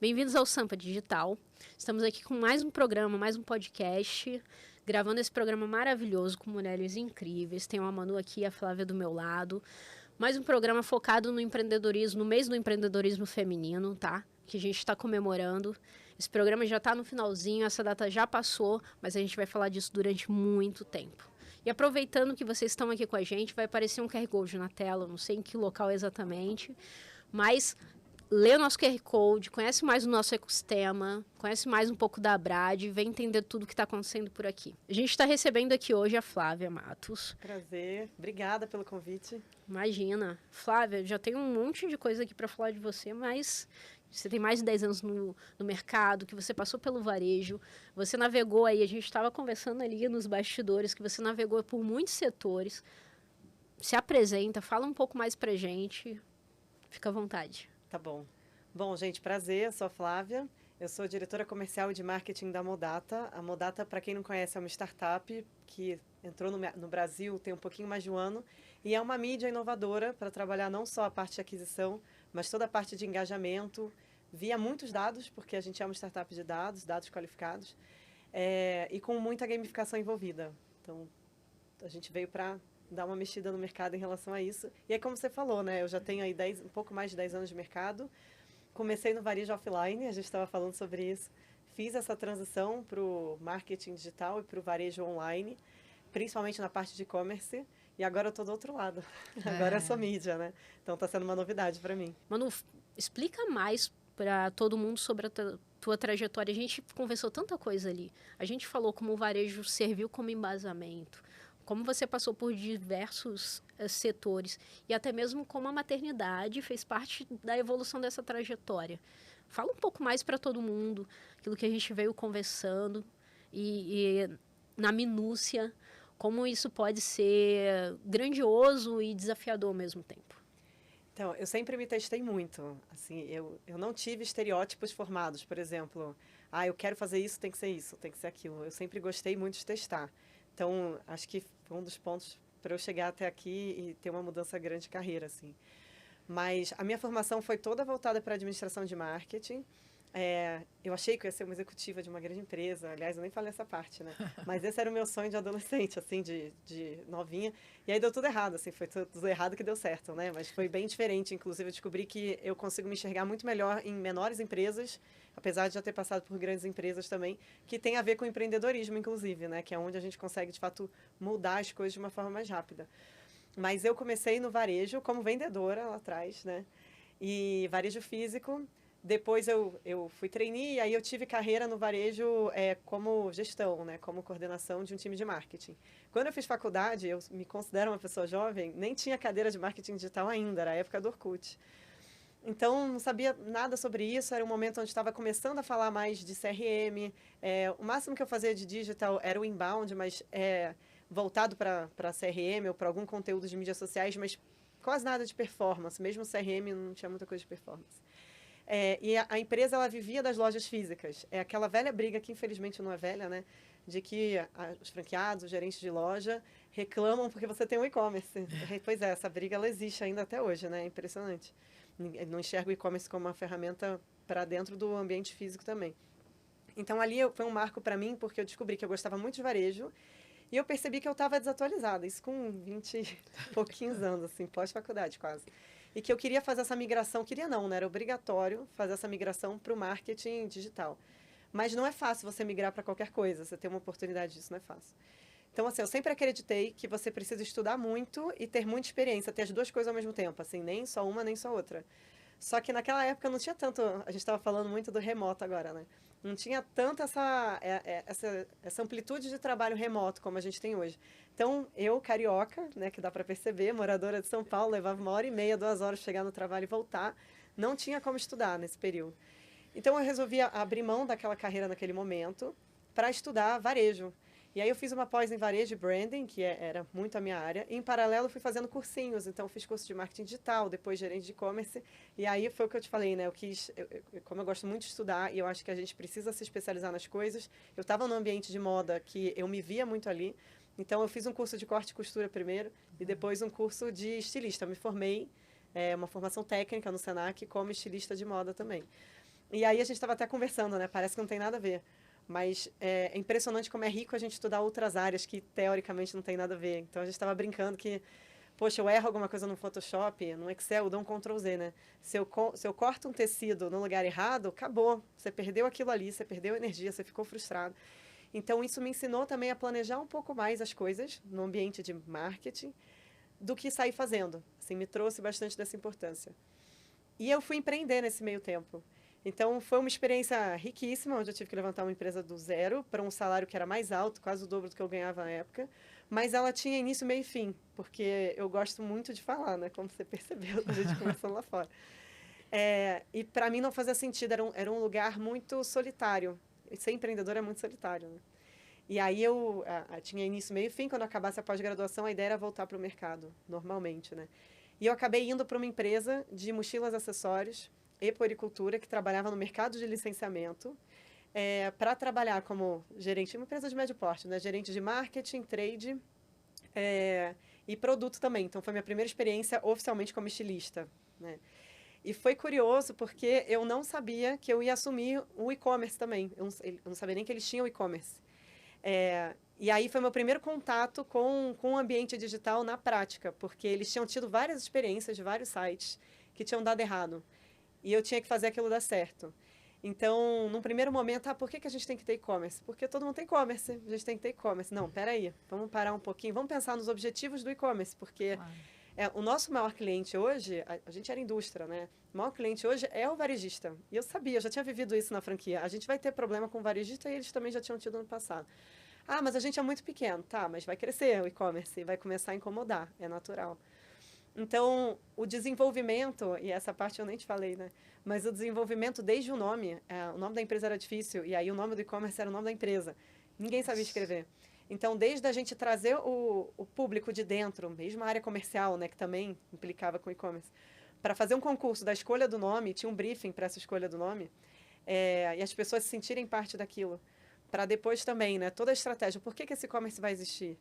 Bem-vindos ao Sampa Digital. Estamos aqui com mais um programa, mais um podcast, gravando esse programa maravilhoso com mulheres incríveis. Tem a Manu aqui, a Flávia do meu lado. Mais um programa focado no empreendedorismo, no mês do empreendedorismo feminino, tá? Que a gente está comemorando. Esse programa já está no finalzinho, essa data já passou, mas a gente vai falar disso durante muito tempo. E aproveitando que vocês estão aqui com a gente, vai aparecer um QR Code na tela, não sei em que local exatamente, mas lê o nosso QR Code, conhece mais o nosso ecossistema, conhece mais um pouco da Brad, vem entender tudo que está acontecendo por aqui. A gente está recebendo aqui hoje a Flávia Matos. Prazer, obrigada pelo convite. Imagina. Flávia, já tem um monte de coisa aqui para falar de você, mas você tem mais de 10 anos no mercado, que você passou pelo varejo, você navegou aí, a gente estava conversando ali nos bastidores, que você navegou por muitos setores. Se apresenta, fala um pouco mais pra gente, fica à vontade. Tá bom. Bom, gente, prazer, eu sou a Flávia, eu sou diretora comercial e de marketing da Modata. A Modata, para quem não conhece, é uma startup que entrou no Brasil tem um pouquinho mais de um ano e é uma mídia inovadora para trabalhar não só a parte de aquisição, mas toda a parte de engajamento, via muitos dados, porque a gente é uma startup de dados, dados qualificados, e com muita gamificação envolvida. Então, a gente veio para dar uma mexida no mercado em relação a isso. E é como você falou, né? Eu já tenho aí um pouco mais de 10 anos de mercado. Comecei no varejo offline, a gente estava falando sobre isso. Fiz essa transição para o marketing digital e para o varejo online, principalmente na parte de e-commerce. E agora eu estou do outro lado. Agora eu sou mídia, né? Então está sendo uma novidade para mim. Manu, explica mais para todo mundo sobre a tua trajetória. A gente conversou tanta coisa ali. A gente falou como o varejo serviu como embasamento, como você passou por diversos setores e até mesmo como a maternidade fez parte da evolução dessa trajetória. Fala um pouco mais para todo mundo, aquilo que a gente veio conversando e na minúcia, como isso pode ser grandioso e desafiador ao mesmo tempo. Então, eu sempre me testei muito. Assim, eu não tive estereótipos formados, por exemplo, eu quero fazer isso, tem que ser aquilo. Eu sempre gostei muito de testar. Então, acho que foi um dos pontos para eu chegar até aqui e ter uma mudança grande de carreira, assim. Mas a minha formação foi toda voltada para a administração de marketing. Eu achei que eu ia ser uma executiva de uma grande empresa. Aliás, eu nem falei essa parte, né? Mas esse era o meu sonho de adolescente, assim, de novinha. E aí deu tudo errado, assim, foi tudo errado que deu certo, né? Mas foi bem diferente. Inclusive, eu descobri que eu consigo me enxergar muito melhor em menores empresas, apesar de já ter passado por grandes empresas também, que tem a ver com empreendedorismo, inclusive, né? Que é onde a gente consegue, de fato, mudar as coisas de uma forma mais rápida. Mas eu comecei no varejo como vendedora lá atrás, né? E varejo físico. Depois eu fui trainee e aí eu tive carreira no varejo como gestão, né? Como coordenação de um time de marketing. Quando eu fiz faculdade, eu me considero uma pessoa jovem, nem tinha cadeira de marketing digital ainda, era a época do Orkut. Então, não sabia nada sobre isso, era um momento onde estava começando a falar mais de CRM. O máximo que eu fazia de digital era o inbound, mas voltado para CRM ou para algum conteúdo de mídias sociais, mas quase nada de performance. Mesmo o CRM não tinha muita coisa de performance. E a empresa, ela vivia das lojas físicas. É aquela velha briga, que infelizmente não é velha, né? De que os franqueados, os gerentes de loja, reclamam porque você tem um e-commerce. Pois é, essa briga ela existe ainda até hoje, né? É impressionante. Não enxerga o e-commerce como uma ferramenta para dentro do ambiente físico também. Então, ali foi um marco para mim, porque eu descobri que eu gostava muito de varejo e eu percebi que eu estava desatualizada, isso com 20 e pouquinhos anos, assim, pós-faculdade quase. E que eu queria fazer essa migração, queria não, né? Era obrigatório fazer essa migração para o marketing digital. Mas não é fácil você migrar para qualquer coisa, você ter uma oportunidade disso não é fácil. Então, assim, eu sempre acreditei que você precisa estudar muito e ter muita experiência, ter as duas coisas ao mesmo tempo, assim, nem só uma, nem só outra. Só que naquela época não tinha tanto, a gente estava falando muito do remoto agora, né? Não tinha tanto essa amplitude de trabalho remoto como a gente tem hoje. Então, eu, carioca, né, que dá para perceber, moradora de São Paulo, levava 1h30, 2 horas para chegar no trabalho e voltar, não tinha como estudar nesse período. Então, eu resolvi abrir mão daquela carreira naquele momento para estudar varejo. E aí eu fiz uma pós em varejo e branding, que era muito a minha área. E, em paralelo, fui fazendo cursinhos. Então, fiz curso de marketing digital, depois gerente de e-commerce. E aí foi o que eu te falei, né? Como eu gosto muito de estudar e eu acho que a gente precisa se especializar nas coisas, eu estava num ambiente de moda que eu me via muito ali. Então, eu fiz um curso de corte e costura primeiro e depois um curso de estilista. Eu me formei, uma formação técnica no Senac como estilista de moda também. E aí a gente estava até conversando, né? Parece que não tem nada a ver. Mas é impressionante como é rico a gente estudar outras áreas que, teoricamente, não tem nada a ver. Então, a gente estava brincando que, poxa, eu erro alguma coisa no Photoshop, no Excel, eu dou um Ctrl Z, né? Se eu corto um tecido no lugar errado, acabou. Você perdeu aquilo ali, você perdeu energia, você ficou frustrado. Então, isso me ensinou também a planejar um pouco mais as coisas no ambiente de marketing do que sair fazendo. Assim, me trouxe bastante dessa importância. E eu fui empreender nesse meio tempo. Então, foi uma experiência riquíssima, onde eu tive que levantar uma empresa do zero para um salário que era mais alto, quase o dobro do que eu ganhava na época. Mas ela tinha início, meio e fim, porque eu gosto muito de falar, né? Como você percebeu da gente conversando lá fora. E para mim não fazia sentido, era um lugar muito solitário. E ser empreendedor é muito solitário, né? E aí eu tinha início, meio e fim. Quando eu acabasse a pós-graduação, a ideia era voltar para o mercado, normalmente, né? E eu acabei indo para uma empresa de mochilas, acessórios e puericultura, que trabalhava no mercado de licenciamento, para trabalhar como gerente, uma empresa de médio porte, né? Gerente de marketing, trade e produto também. Então, foi minha primeira experiência oficialmente como estilista, né? E foi curioso porque eu não sabia que eu ia assumir o e-commerce também. Eu não sabia nem que eles tinham e-commerce. E aí foi meu primeiro contato com o ambiente digital na prática, porque eles tinham tido várias experiências de vários sites que tinham dado errado. E eu tinha que fazer aquilo dar certo. Então, num primeiro momento, por que a gente tem que ter e-commerce? Porque todo mundo tem e-commerce, a gente tem que ter e-commerce. Não, peraí, vamos parar um pouquinho, vamos pensar nos objetivos do e-commerce, porque o nosso maior cliente hoje, a gente era indústria, né? O maior cliente hoje é o varejista. E eu sabia, eu já tinha vivido isso na franquia. A gente vai ter problema com o varejista e eles também já tinham tido no passado. Ah, mas a gente é muito pequeno. Tá, mas vai crescer o e-commerce e vai começar a incomodar, é natural. Então, o desenvolvimento, e essa parte eu nem te falei, né? Mas o desenvolvimento desde o nome da empresa era difícil, e aí o nome do e-commerce era o nome da empresa. Ninguém sabia escrever. Então, desde a gente trazer o público de dentro, mesmo a área comercial, né, que também implicava com e-commerce, para fazer um concurso da escolha do nome, tinha um briefing para essa escolha do nome, e as pessoas se sentirem parte daquilo. Para depois também, né, toda a estratégia. Por que esse e-commerce vai existir?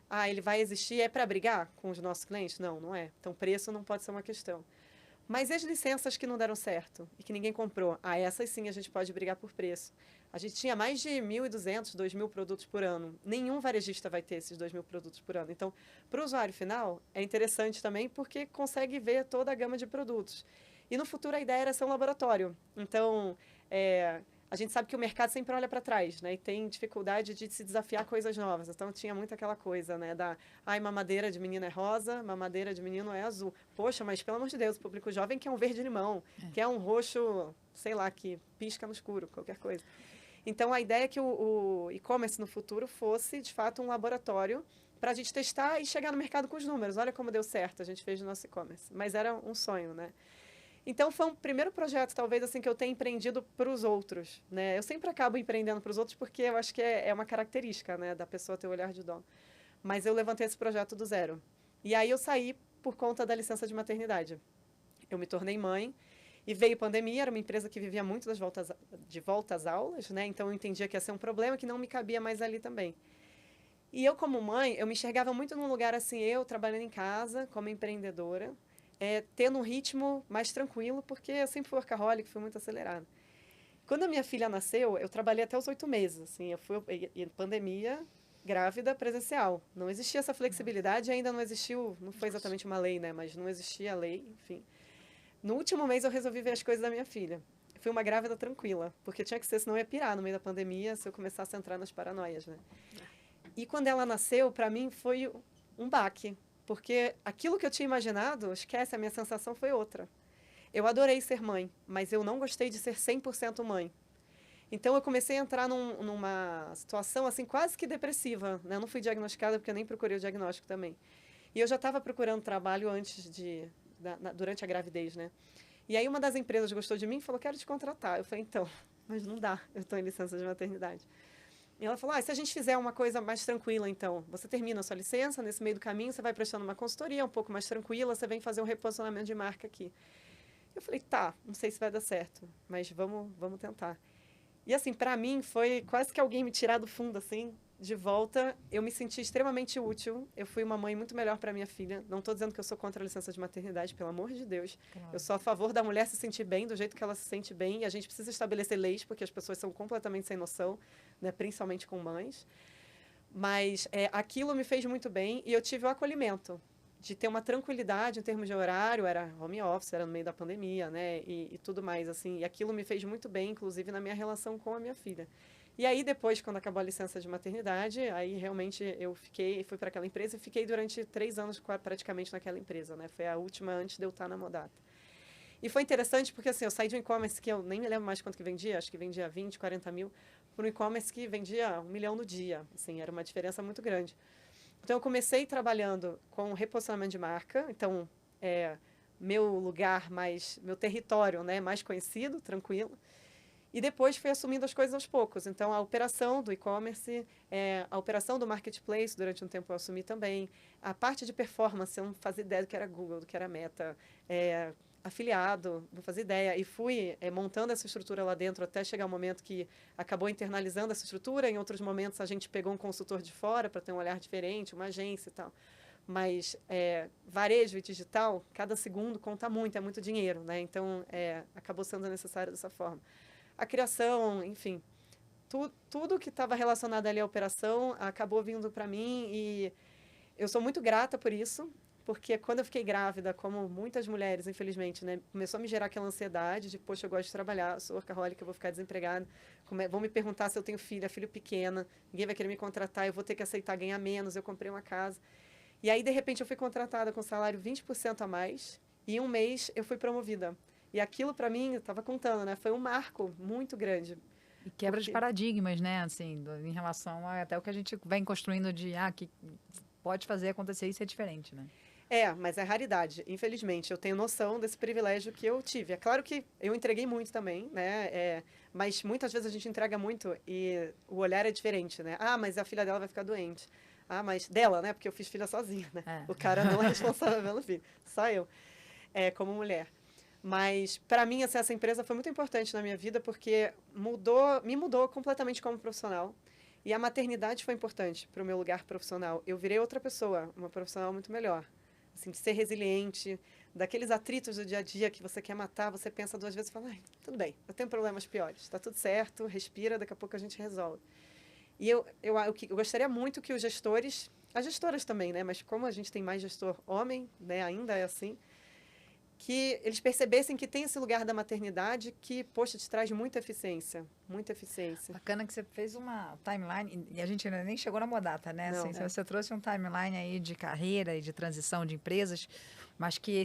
Ah, ele vai existir para brigar com os nossos clientes? Não, não é. Então, preço não pode ser uma questão. Mas e as licenças que não deram certo e que ninguém comprou? Ah, essas sim a gente pode brigar por preço. A gente tinha mais de 1.200, 2.000 produtos por ano. Nenhum varejista vai ter esses 2.000 produtos por ano. Então, para o usuário final, é interessante também porque consegue ver toda a gama de produtos. E no futuro a ideia era ser um laboratório. Então, a gente sabe que o mercado sempre olha para trás, né? E tem dificuldade de se desafiar coisas novas. Então, tinha muito aquela coisa, né? Mamadeira de menino é rosa, mamadeira de menino é azul. Poxa, mas pelo amor de Deus, o público jovem quer um verde-limão, quer um roxo, sei lá, que pisca no escuro, qualquer coisa. Então, a ideia é que o e-commerce no futuro fosse, de fato, um laboratório para a gente testar e chegar no mercado com os números. Olha como deu certo, a gente fez no nosso e-commerce. Mas era um sonho, né? Então, foi um primeiro projeto, talvez, assim, que eu tenha empreendido para os outros, né? Eu sempre acabo empreendendo para os outros porque eu acho que é uma característica, né, da pessoa ter o olhar de dono. Mas eu levantei esse projeto do zero. E aí eu saí por conta da licença de maternidade. Eu me tornei mãe e veio pandemia, era uma empresa que vivia muito de volta às aulas, né? Então, eu entendia que ia ser um problema que não me cabia mais ali também. E eu, como mãe, eu me enxergava muito num lugar assim, eu trabalhando em casa, como empreendedora, tendo um ritmo mais tranquilo, porque eu sempre fui workaholic, fui muito acelerada. Quando a minha filha nasceu, eu trabalhei até os 8 meses, assim, em pandemia, grávida, presencial. Não existia essa flexibilidade, ainda não existiu, não foi exatamente uma lei, né, mas não existia a lei, enfim. No último mês eu resolvi ver as coisas da minha filha. Fui uma grávida tranquila, porque tinha que ser, senão eu ia pirar no meio da pandemia se eu começasse a entrar nas paranoias, né. E quando ela nasceu, para mim foi um baque, porque aquilo que eu tinha imaginado, esquece, a minha sensação foi outra. Eu adorei ser mãe, mas eu não gostei de ser 100% mãe. Então, eu comecei a entrar numa situação, assim, quase que depressiva, né? Eu não fui diagnosticada porque eu nem procurei o diagnóstico também. E eu já estava procurando trabalho durante a gravidez, né? E aí, uma das empresas gostou de mim e falou, quero te contratar. Eu falei, então, mas não dá, eu estou em licença de maternidade. E ela falou, se a gente fizer uma coisa mais tranquila, então, você termina a sua licença, nesse meio do caminho, você vai prestando uma consultoria um pouco mais tranquila, você vem fazer um reposicionamento de marca aqui. Eu falei, tá, não sei se vai dar certo, mas vamos tentar. E assim, para mim, foi quase que alguém me tirar do fundo, assim, de volta, eu me senti extremamente útil. Eu fui uma mãe muito melhor para minha filha. Não estou dizendo que eu sou contra a licença de maternidade, pelo amor de Deus. Claro. Eu sou a favor da mulher se sentir bem, do jeito que ela se sente bem. E a gente precisa estabelecer leis, porque as pessoas são completamente sem noção, né? Principalmente com mães. Mas aquilo me fez muito bem e eu tive o acolhimento de ter uma tranquilidade em termos de horário. Era home office, era no meio da pandemia, né? E tudo mais, assim. E aquilo me fez muito bem, inclusive na minha relação com a minha filha. E aí, depois, quando acabou a licença de maternidade, aí realmente eu fui para aquela empresa e fiquei durante 3 anos praticamente naquela empresa, né? Foi a última antes de eu estar na Modata. E foi interessante porque, assim, eu saí de um e-commerce que eu nem me lembro mais quanto que vendia, acho que vendia 20, 40 mil, para um e-commerce que vendia 1 milhão no dia. Assim, era uma diferença muito grande. Então, eu comecei trabalhando com reposicionamento de marca. Então, meu lugar meu território, né, mais conhecido, tranquilo. E depois fui assumindo as coisas aos poucos. Então, a operação do e-commerce, a operação do marketplace, durante um tempo eu assumi também. A parte de performance, eu não fazia ideia do que era Google, do que era Meta. Afiliado, não fazia ideia. E fui montando essa estrutura lá dentro até chegar o momento que acabou internalizando essa estrutura. Em outros momentos, a gente pegou um consultor de fora para ter um olhar diferente, uma agência e tal. Mas varejo e digital, cada segundo conta muito, é muito dinheiro, né? Então, acabou sendo necessário dessa forma. A criação, enfim, tudo que estava relacionado ali à operação acabou vindo para mim e eu sou muito grata por isso, porque quando eu fiquei grávida, como muitas mulheres, infelizmente, né, começou a me gerar aquela ansiedade de, poxa, eu gosto de trabalhar, sou workaholic, eu vou ficar desempregada, vão me perguntar se eu tenho filho pequena, ninguém vai querer me contratar, eu vou ter que aceitar ganhar menos, eu comprei uma casa. E aí, de repente, eu fui contratada com salário 20% a mais e em um mês eu fui promovida. E aquilo, para mim, eu estava contando, né? Foi um marco muito grande. E quebra de paradigmas, né? Assim, em relação até o que a gente vem construindo de que pode fazer acontecer e ser diferente, né? Mas é raridade. Infelizmente, eu tenho noção desse privilégio que eu tive. É claro que eu entreguei muito também, né? Mas muitas vezes a gente entrega muito e o olhar é diferente, né? Mas a filha dela vai ficar doente. Mas dela, né? Porque eu fiz filha sozinha, né? O cara não é responsável pelo filho. Só eu, como mulher. Mas, para mim, assim, essa empresa foi muito importante na minha vida porque me mudou completamente como profissional. E a maternidade foi importante para o meu lugar profissional. Eu virei outra pessoa, uma profissional muito melhor. Assim, de ser resiliente, daqueles atritos do dia a dia que você quer matar, você pensa 2 vezes e fala, tudo bem, eu tenho problemas piores, está tudo certo, respira, daqui a pouco a gente resolve. E eu gostaria muito que os gestores, as gestoras também, né? Mas como a gente tem mais gestor homem, né? Ainda é assim, que eles percebessem que tem esse lugar da maternidade que, poxa, te traz muita eficiência, muita eficiência. Bacana que você fez uma timeline, e a gente ainda nem chegou na Modata, né? Não, assim, Você trouxe um timeline aí de carreira e de transição de empresas, mas que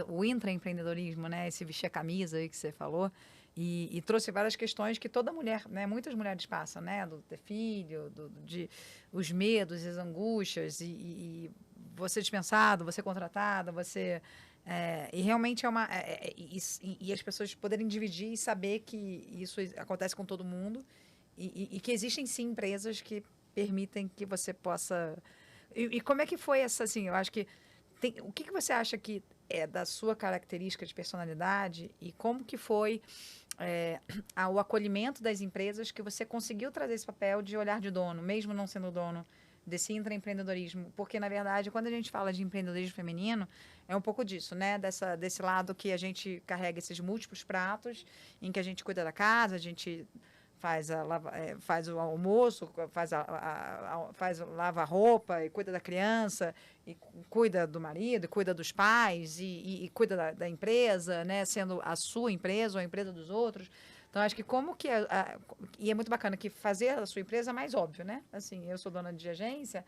o intraempreendedorismo, né? Esse vestir a camisa aí que você falou, e trouxe várias questões que toda mulher, né? Muitas mulheres passam, né? Do ter filho, de os medos, as angústias, e você dispensado, você contratada, você... e realmente e as pessoas poderem dividir e saber que isso acontece com todo mundo e que existem, sim, empresas que permitem que você possa... E como é que foi essa, assim, eu acho que... o que você acha que é da sua característica de personalidade e como que foi o acolhimento das empresas que você conseguiu trazer esse papel de olhar de dono, mesmo não sendo dono, desse intraempreendedorismo, porque, na verdade, quando a gente fala de empreendedorismo feminino, é um pouco disso, né? Desse lado que a gente carrega esses múltiplos pratos, em que a gente cuida da casa, a gente faz o almoço, lava a roupa, e cuida da criança, e cuida do marido, e cuida dos pais, e cuida da empresa, né? Sendo a sua empresa ou a empresa dos outros. Então, acho que e é muito bacana que fazer a sua empresa é mais óbvio, né? Assim, eu sou dona de agência,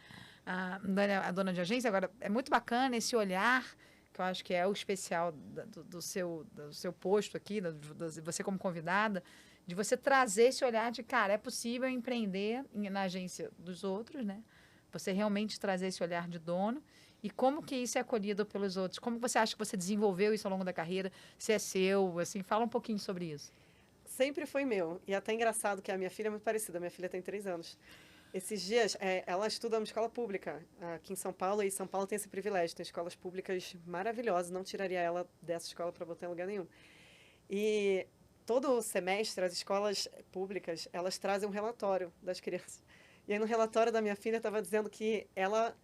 a dona de agência, agora, é muito bacana esse olhar, que eu acho que é o especial do seu posto aqui, de você como convidada, de você trazer esse olhar de, cara, é possível empreender na agência dos outros, né? Você realmente trazer esse olhar de dono. E como que isso é acolhido pelos outros? Como você acha que você desenvolveu isso ao longo da carreira? Se é seu, assim, fala um pouquinho sobre isso. Sempre foi meu. E até engraçado que a minha filha é muito parecida. Minha filha tem 3 anos. Esses dias, ela estuda numa escola pública aqui em São Paulo. E São Paulo tem esse privilégio. Tem escolas públicas maravilhosas. Não tiraria ela dessa escola para botar em lugar nenhum. E todo semestre, as escolas públicas, elas trazem um relatório das crianças. E aí, no relatório da minha filha, estava dizendo que ela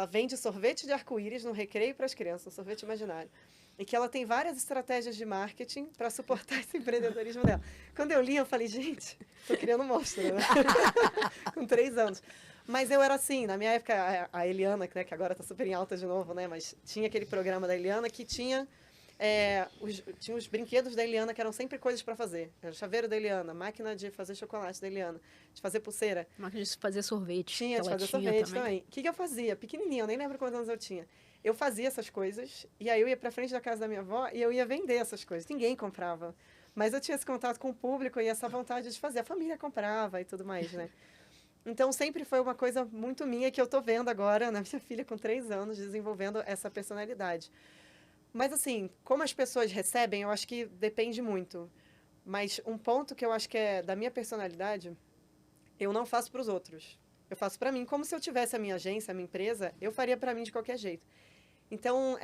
vende sorvete de arco-íris no recreio para as crianças, um sorvete imaginário. E que ela tem várias estratégias de marketing para suportar esse empreendedorismo dela. Quando eu li, eu falei, gente, estou criando um monstro, né? Com 3 anos. Mas eu era assim, na minha época, a Eliana, né, que agora está super em alta de novo, né? Mas tinha aquele programa da Eliana que tinha os brinquedos da Eliana, que eram sempre coisas para fazer. Era o chaveiro da Eliana, máquina de fazer chocolate da Eliana, de fazer pulseira. Máquina de fazer sorvete. Tinha, de fazer sorvete também. O que eu fazia? Pequenininha, eu nem lembro quantos anos eu tinha. Eu fazia essas coisas, e aí eu ia para frente da casa da minha avó e eu ia vender essas coisas. Ninguém comprava. Mas eu tinha esse contato com o público e essa vontade de fazer. A família comprava e tudo mais, né? Então, sempre foi uma coisa muito minha que eu tô vendo agora na minha filha com 3 anos, desenvolvendo essa personalidade. Mas, assim, como as pessoas recebem, eu acho que depende muito. Mas um ponto que eu acho que é da minha personalidade, eu não faço para os outros. Eu faço para mim. Como se eu tivesse a minha agência, a minha empresa, eu faria para mim de qualquer jeito. Então,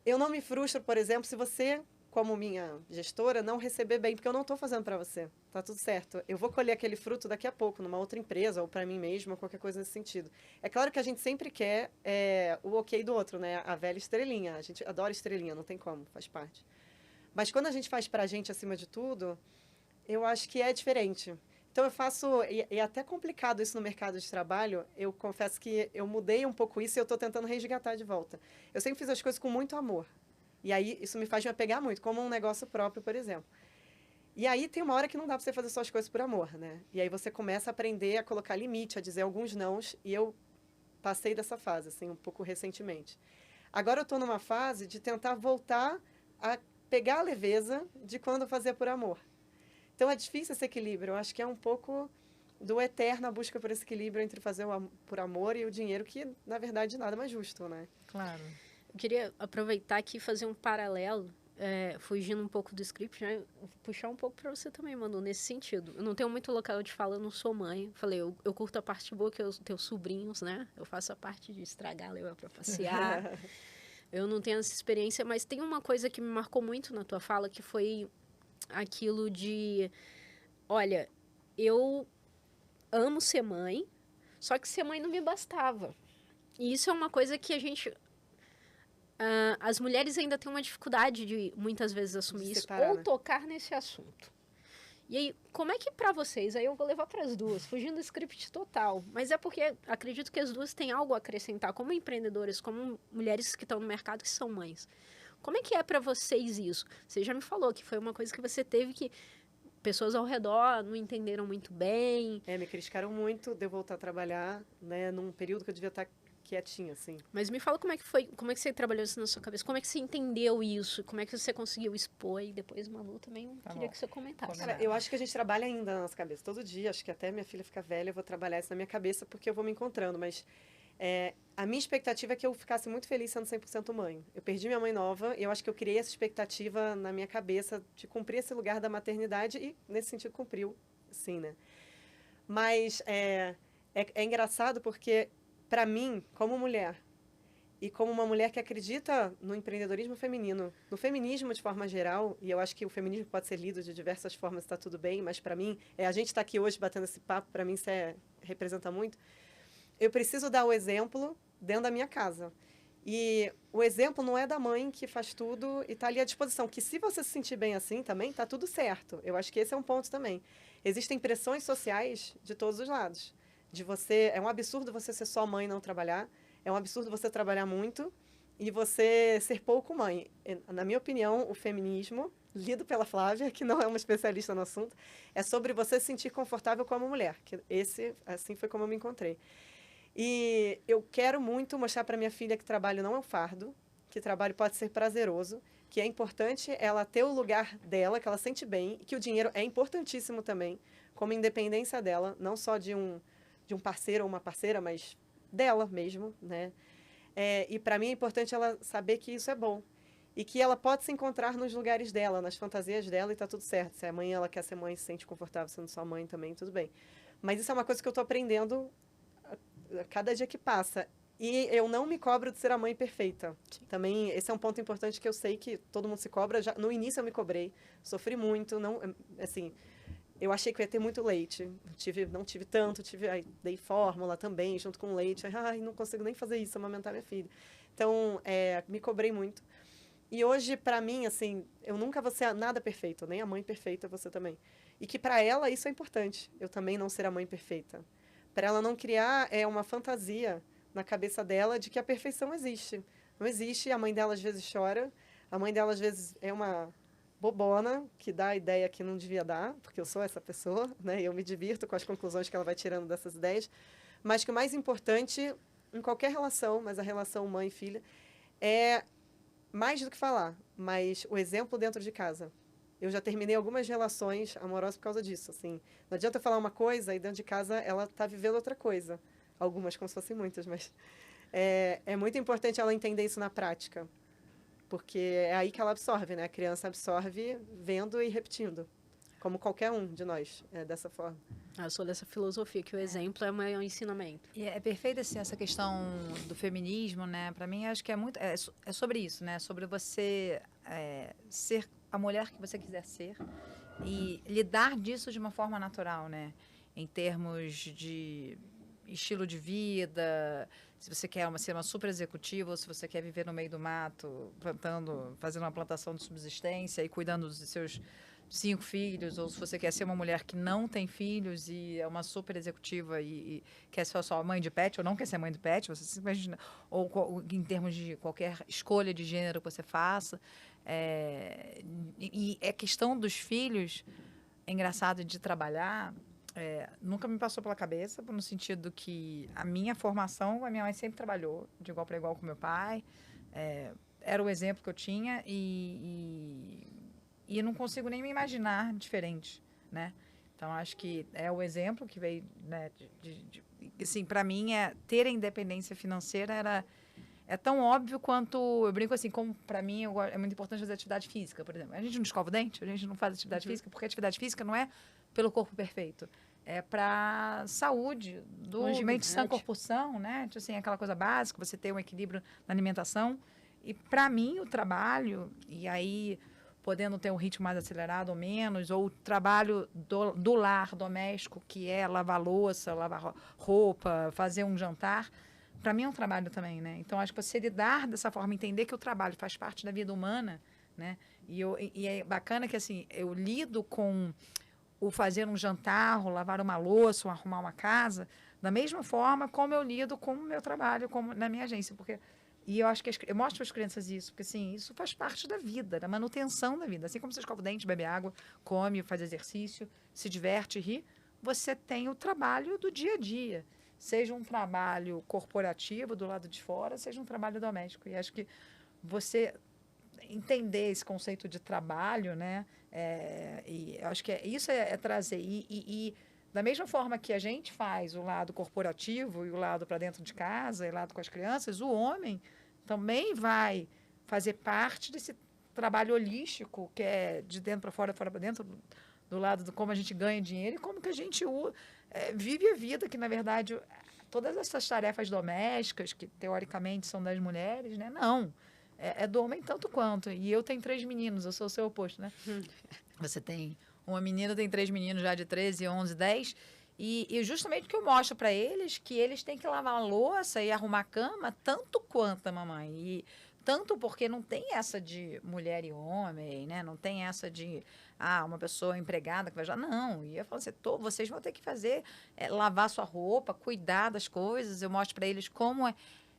eu não me frustro, por exemplo, se você, como minha gestora, não receber bem, porque eu não estou fazendo para você. Tá tudo certo. Eu vou colher aquele fruto daqui a pouco, numa outra empresa, ou para mim mesma, ou qualquer coisa nesse sentido. É claro que a gente sempre quer o ok do outro, né? A velha estrelinha. A gente adora estrelinha, não tem como, faz parte. Mas quando a gente faz para a gente acima de tudo, eu acho que é diferente. Então, eu faço... E é até complicado isso no mercado de trabalho. Eu confesso que eu mudei um pouco isso e eu estou tentando resgatar de volta. Eu sempre fiz as coisas com muito amor. E aí, isso me faz me apegar muito, como um negócio próprio, por exemplo. E aí, tem uma hora que não dá para você fazer suas coisas por amor, né? E aí, você começa a aprender a colocar limite, a dizer alguns nãos. E eu passei dessa fase, assim, um pouco recentemente. Agora, eu estou numa fase de tentar voltar a pegar a leveza de quando fazer por amor. Então, é difícil esse equilíbrio. Eu acho que é um pouco do eterno a busca por esse equilíbrio entre fazer por amor e o dinheiro, que, na verdade, nada mais justo, né? Claro. Eu queria aproveitar aqui e fazer um paralelo, fugindo um pouco do script, né? Puxar um pouco para você também, Manu, nesse sentido. Eu não tenho muito local de fala, eu não sou mãe. Falei, eu curto a parte boa, que é os teus sobrinhos, né? Eu faço a parte de estragar, levar para passear. Eu não tenho essa experiência, mas tem uma coisa que me marcou muito na tua fala, que foi aquilo de, olha, eu amo ser mãe, só que ser mãe não me bastava. E isso é uma coisa que a gente... as mulheres ainda têm uma dificuldade de, muitas vezes, assumir isso, ou tocar nesse assunto. E aí, como é que pra vocês, aí eu vou levar para as duas, fugindo do script total, mas é porque acredito que as duas têm algo a acrescentar, como empreendedoras, como mulheres que estão no mercado, que são mães. Como é que é para vocês isso? Você já me falou que foi uma coisa que você teve que... Pessoas ao redor não entenderam muito bem. Me criticaram muito de eu voltar a trabalhar, né? Num período que eu devia estar quietinha, assim. Mas me fala como é que foi, como é que você trabalhou isso na sua cabeça? Como é que você entendeu isso? Como é que você conseguiu expor? E depois, Manu, também queria que você comentasse. Cara, eu acho que a gente trabalha ainda na nossa cabeça. Todo dia, acho que até minha filha ficar velha, eu vou trabalhar isso na minha cabeça, porque eu vou me encontrando. Mas a minha expectativa é que eu ficasse muito feliz sendo 100% mãe. Eu perdi minha mãe nova e eu acho que eu criei essa expectativa na minha cabeça de cumprir esse lugar da maternidade e, nesse sentido, cumpriu, sim, né? Mas é engraçado porque, para mim, como mulher, e como uma mulher que acredita no empreendedorismo feminino, no feminismo de forma geral, e eu acho que o feminismo pode ser lido de diversas formas, está tudo bem, mas para mim, a gente está aqui hoje batendo esse papo, para mim isso representa muito. Eu preciso dar o exemplo dentro da minha casa. E o exemplo não é da mãe que faz tudo e está ali à disposição. Que se você se sentir bem assim também, está tudo certo. Eu acho que esse é um ponto também. Existem pressões sociais de todos os lados. É um absurdo você ser só mãe e não trabalhar. É um absurdo você trabalhar muito e você ser pouco mãe. Na minha opinião, o feminismo, lido pela Flávia, que não é uma especialista no assunto, é sobre você se sentir confortável como mulher. Que assim foi como eu me encontrei. E eu quero muito mostrar para minha filha que trabalho não é um fardo, que trabalho pode ser prazeroso, que é importante ela ter o lugar dela, que ela sente bem, e que o dinheiro é importantíssimo também, como independência dela, não só de um parceiro ou uma parceira, mas dela mesmo, né? E para mim é importante ela saber que isso é bom. E que ela pode se encontrar nos lugares dela, nas fantasias dela, e tá tudo certo. Se amanhã ela quer ser mãe e se sente confortável sendo sua mãe também, tudo bem. Mas isso é uma coisa que eu tô aprendendo a cada dia que passa. E eu não me cobro de ser a mãe perfeita. Também, esse é um ponto importante que eu sei que todo mundo se cobra. Já, no início eu me cobrei, sofri muito, não, assim, eu achei que eu ia ter muito leite. Não tive tanto, aí dei fórmula também, junto com leite. Ai, não consigo nem fazer isso, amamentar minha filha. Então, me cobrei muito. E hoje, para mim, assim, eu nunca vou ser nada perfeito, nem a mãe perfeita, você também. E que para ela isso é importante, eu também não ser a mãe perfeita. Para ela não criar uma fantasia na cabeça dela de que a perfeição existe. Não existe, a mãe dela às vezes chora, a mãe dela às vezes é uma bobona que dá a ideia que não devia dar, porque eu sou essa pessoa, né? Eu me divirto com as conclusões que ela vai tirando dessas ideias, mas que o mais importante em qualquer relação, mas a relação mãe e filha, é mais do que falar, mas o exemplo dentro de casa. Eu já terminei algumas relações amorosas por causa disso, assim. Não adianta eu falar uma coisa e dentro de casa ela está vivendo outra coisa. Algumas, como se fossem muitas, mas é muito importante ela entender isso na prática. Porque é aí que ela absorve, né? A criança absorve vendo e repetindo. Como qualquer um de nós, dessa forma. Eu sou dessa filosofia, que o exemplo é o meu ensinamento. E é perfeita assim, essa questão do feminismo, né? Para mim, acho que é sobre isso, né? Sobre você ser a mulher que você quiser ser e lidar disso de uma forma natural, né? Em termos de estilo de vida, se você quer ser uma super executiva ou se você quer viver no meio do mato, fazendo uma plantação de subsistência e cuidando dos seus 5 filhos, ou se você quer ser uma mulher que não tem filhos e é uma super executiva e quer ser só mãe de pet ou não quer ser mãe de pet, você simplesmente, ou em termos de qualquer escolha de gênero que você faça. E a questão dos filhos, é engraçado de trabalhar, nunca me passou pela cabeça, no sentido que a minha formação, a minha mãe sempre trabalhou de igual para igual com meu pai, era o exemplo que eu tinha e eu não consigo nem me imaginar diferente, né? Então, acho que é o exemplo que veio, né, assim, para mim, ter a independência financeira é tão óbvio quanto, eu brinco assim, como para mim é muito importante fazer atividade física, por exemplo. A gente não escova o dente, a gente não faz atividade física, porque a atividade física não é pelo corpo perfeito, é para saúde, mente sã, corpo são, né? Tipo assim, aquela coisa básica, você ter um equilíbrio na alimentação. E para mim, o trabalho, e aí podendo ter um ritmo mais acelerado ou menos, ou o trabalho do lar doméstico, que é lavar louça, lavar roupa, fazer um jantar, para mim é um trabalho também, né? Então, acho que você lidar dessa forma, entender que o trabalho faz parte da vida humana, né? E é bacana que, assim, eu lido com o fazer um jantar, ou lavar uma louça, ou arrumar uma casa, da mesma forma como eu lido com o meu trabalho, como na minha agência, porque... E eu acho que eu mostro para as crianças isso, porque assim, isso faz parte da vida, da manutenção da vida. Assim como você escova o dente, bebe água, come, faz exercício, se diverte, ri, você tem o trabalho do dia a dia. Seja um trabalho corporativo do lado de fora, seja um trabalho doméstico. E acho que você entender esse conceito de trabalho, né? E acho que isso é trazer. E da mesma forma que a gente faz o lado corporativo e o lado para dentro de casa e o lado com as crianças, o homem também vai fazer parte desse trabalho holístico, que é de dentro para fora, fora para dentro, do lado de como a gente ganha dinheiro e como que a gente vive a vida, que, na verdade, todas essas tarefas domésticas, que teoricamente são das mulheres, né? Não. É do homem tanto quanto. E eu tenho 3 meninos, eu sou o seu oposto, né? Você tem... Uma menina tem 3 meninos já de 13, 11, 10. E justamente que eu mostro para eles que eles têm que lavar a louça e arrumar a cama tanto quanto a mamãe. E tanto porque não tem essa de mulher e homem, né? Não tem essa de uma pessoa empregada que vai já. Não. E eu falo assim, vocês vão ter que fazer, lavar sua roupa, cuidar das coisas. Eu mostro para eles como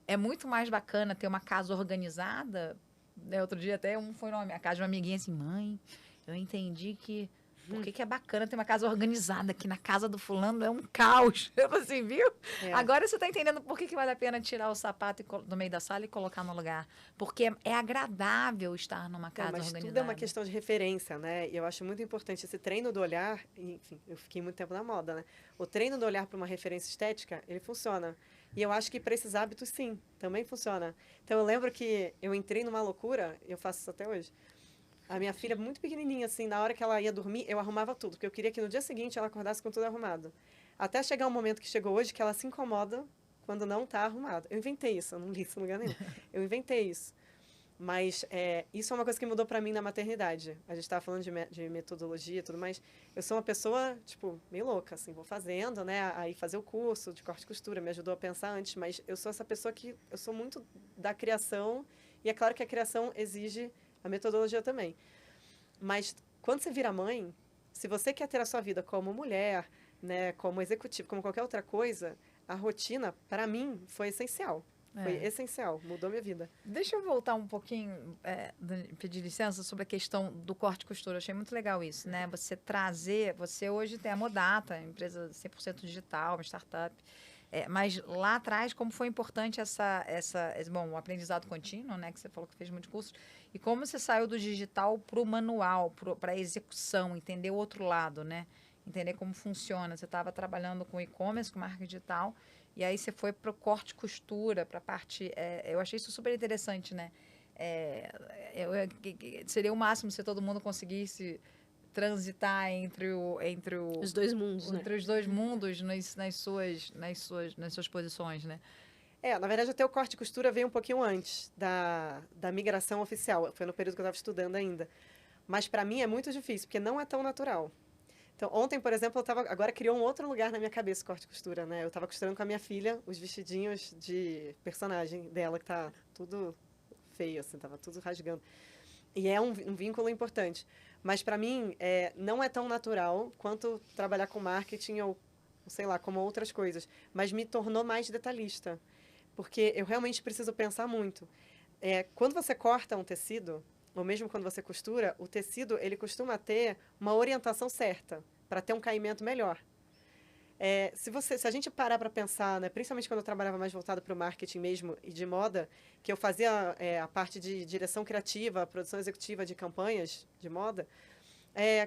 é muito mais bacana ter uma casa organizada. Né? Outro dia até foi na minha casa de uma amiguinha assim, mãe, eu entendi que por que é bacana ter uma casa organizada, que na casa do fulano é um caos. Eu falei assim, viu? Agora você está entendendo por que vale a pena tirar o sapato do meio da sala e colocar no lugar. Porque é agradável estar numa casa organizada. Tudo é uma questão de referência, né? E eu acho muito importante esse treino do olhar, enfim, eu fiquei muito tempo na moda, né? O treino do olhar para uma referência estética, ele funciona. E eu acho que para esses hábitos, sim, também funciona. Então, eu lembro que eu entrei numa loucura, eu faço isso até hoje. A minha filha, muito pequenininha, assim, na hora que ela ia dormir, eu arrumava tudo, porque eu queria que no dia seguinte ela acordasse com tudo arrumado. Até chegar um momento que chegou hoje, que ela se incomoda quando não está arrumado. Eu inventei isso, eu não li isso em lugar nenhum. Eu inventei isso. Mas isso é uma coisa que mudou para mim na maternidade. A gente estava falando de metodologia e tudo mais. Eu sou uma pessoa, tipo, meio louca, assim, vou fazendo, né? Aí fazer o curso de corte e costura me ajudou a pensar antes, mas eu sou essa pessoa que eu sou muito da criação, e é claro que a criação exige a metodologia também. Mas quando você vira mãe, se você quer ter a sua vida como mulher, né, como executivo, como qualquer outra coisa, a rotina, para mim, foi essencial. Foi essencial, mudou minha vida. Deixa eu voltar um pouquinho, pedir licença, sobre a questão do corte e costura. Eu achei muito legal isso, né? Você trazer, você hoje tem a Modata, empresa 100% digital, uma startup. Mas lá atrás, como foi importante o aprendizado contínuo, né? Que você falou que fez muitos cursos. E como você saiu do digital para o manual, para a execução, entender o outro lado, né? Entender como funciona. Você estava trabalhando com e-commerce, com marketing digital, e aí você foi para o corte e costura, para a parte... eu achei isso super interessante, né? Seria o máximo se todo mundo conseguisse transitar entre os dois mundos, entre os dois mundos nas suas posições, né? Na verdade, até o corte e costura veio um pouquinho antes da migração oficial. Foi no período que eu estava estudando ainda. Mas, para mim, é muito difícil, porque não é tão natural. Então, ontem, por exemplo, agora criou um outro lugar na minha cabeça, corte e costura, né? Eu estava costurando com a minha filha os vestidinhos de personagem dela, que tá tudo feio, assim, tava tudo rasgando. E é um vínculo importante. Mas, para mim, não é tão natural quanto trabalhar com marketing ou, sei lá, como outras coisas. Mas me tornou mais detalhista. Porque eu realmente preciso pensar muito. Quando você corta um tecido, ou mesmo quando você costura, o tecido ele costuma ter uma orientação certa para ter um caimento melhor. Se a gente parar para pensar, né, principalmente quando eu trabalhava mais voltado para o marketing mesmo e de moda, que eu fazia a parte de direção criativa, produção executiva de campanhas de moda,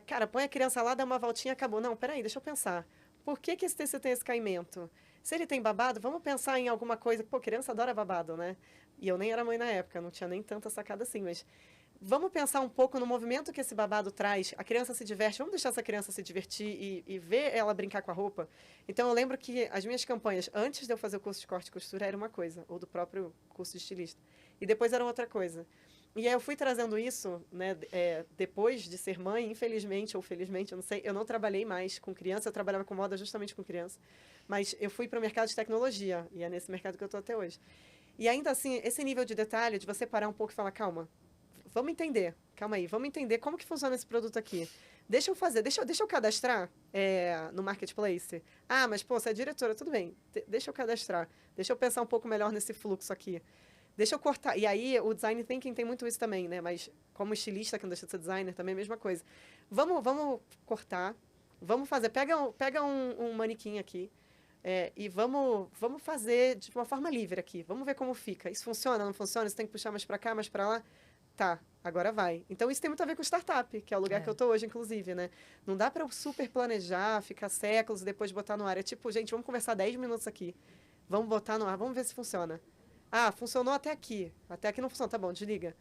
cara, põe a criança lá, dá uma voltinha, acabou. Não, peraí, deixa eu pensar. Por que esse tecido tem esse caimento? Se ele tem babado, vamos pensar em alguma coisa. Pô, criança adora babado, né? E eu nem era mãe na época, não tinha nem tanta sacada assim, mas... Vamos pensar um pouco no movimento que esse babado traz. A criança se diverte. Vamos deixar essa criança se divertir e ver ela brincar com a roupa. Então, eu lembro que as minhas campanhas, antes de eu fazer o curso de corte e costura, era uma coisa. Ou do próprio curso de estilista. E depois era outra coisa. E aí eu fui trazendo isso, né, depois de ser mãe, infelizmente ou felizmente, eu não sei. Eu não trabalhei mais com criança. Eu trabalhava com moda justamente com criança. Mas eu fui para o mercado de tecnologia. E é nesse mercado que eu estou até hoje. E ainda assim, esse nível de detalhe, de você parar um pouco e falar, calma, vamos entender, calma aí, vamos entender como que funciona esse produto aqui. Deixa eu fazer, deixa eu cadastrar no Marketplace. Ah, mas, pô, você é diretora, tudo bem, deixa eu cadastrar. Deixa eu pensar um pouco melhor nesse fluxo aqui. Deixa eu cortar. E aí, o Design Thinking tem muito isso também, né? Mas como estilista, que não deixa de ser designer, também é a mesma coisa. Vamos cortar, vamos fazer, pega um manequim aqui, e vamos fazer de uma forma livre aqui. Vamos ver como fica. Isso funciona, não funciona? Você tem que puxar mais para cá, mais para lá? Tá, agora vai. Então, isso tem muito a ver com startup, que é o lugar que eu estou hoje, inclusive, né? Não dá para eu super planejar, ficar séculos e depois botar no ar. É tipo, gente, vamos conversar 10 minutos aqui. Vamos botar no ar, vamos ver se funciona. Ah, funcionou até aqui. Até aqui não funciona. Tá bom, desliga.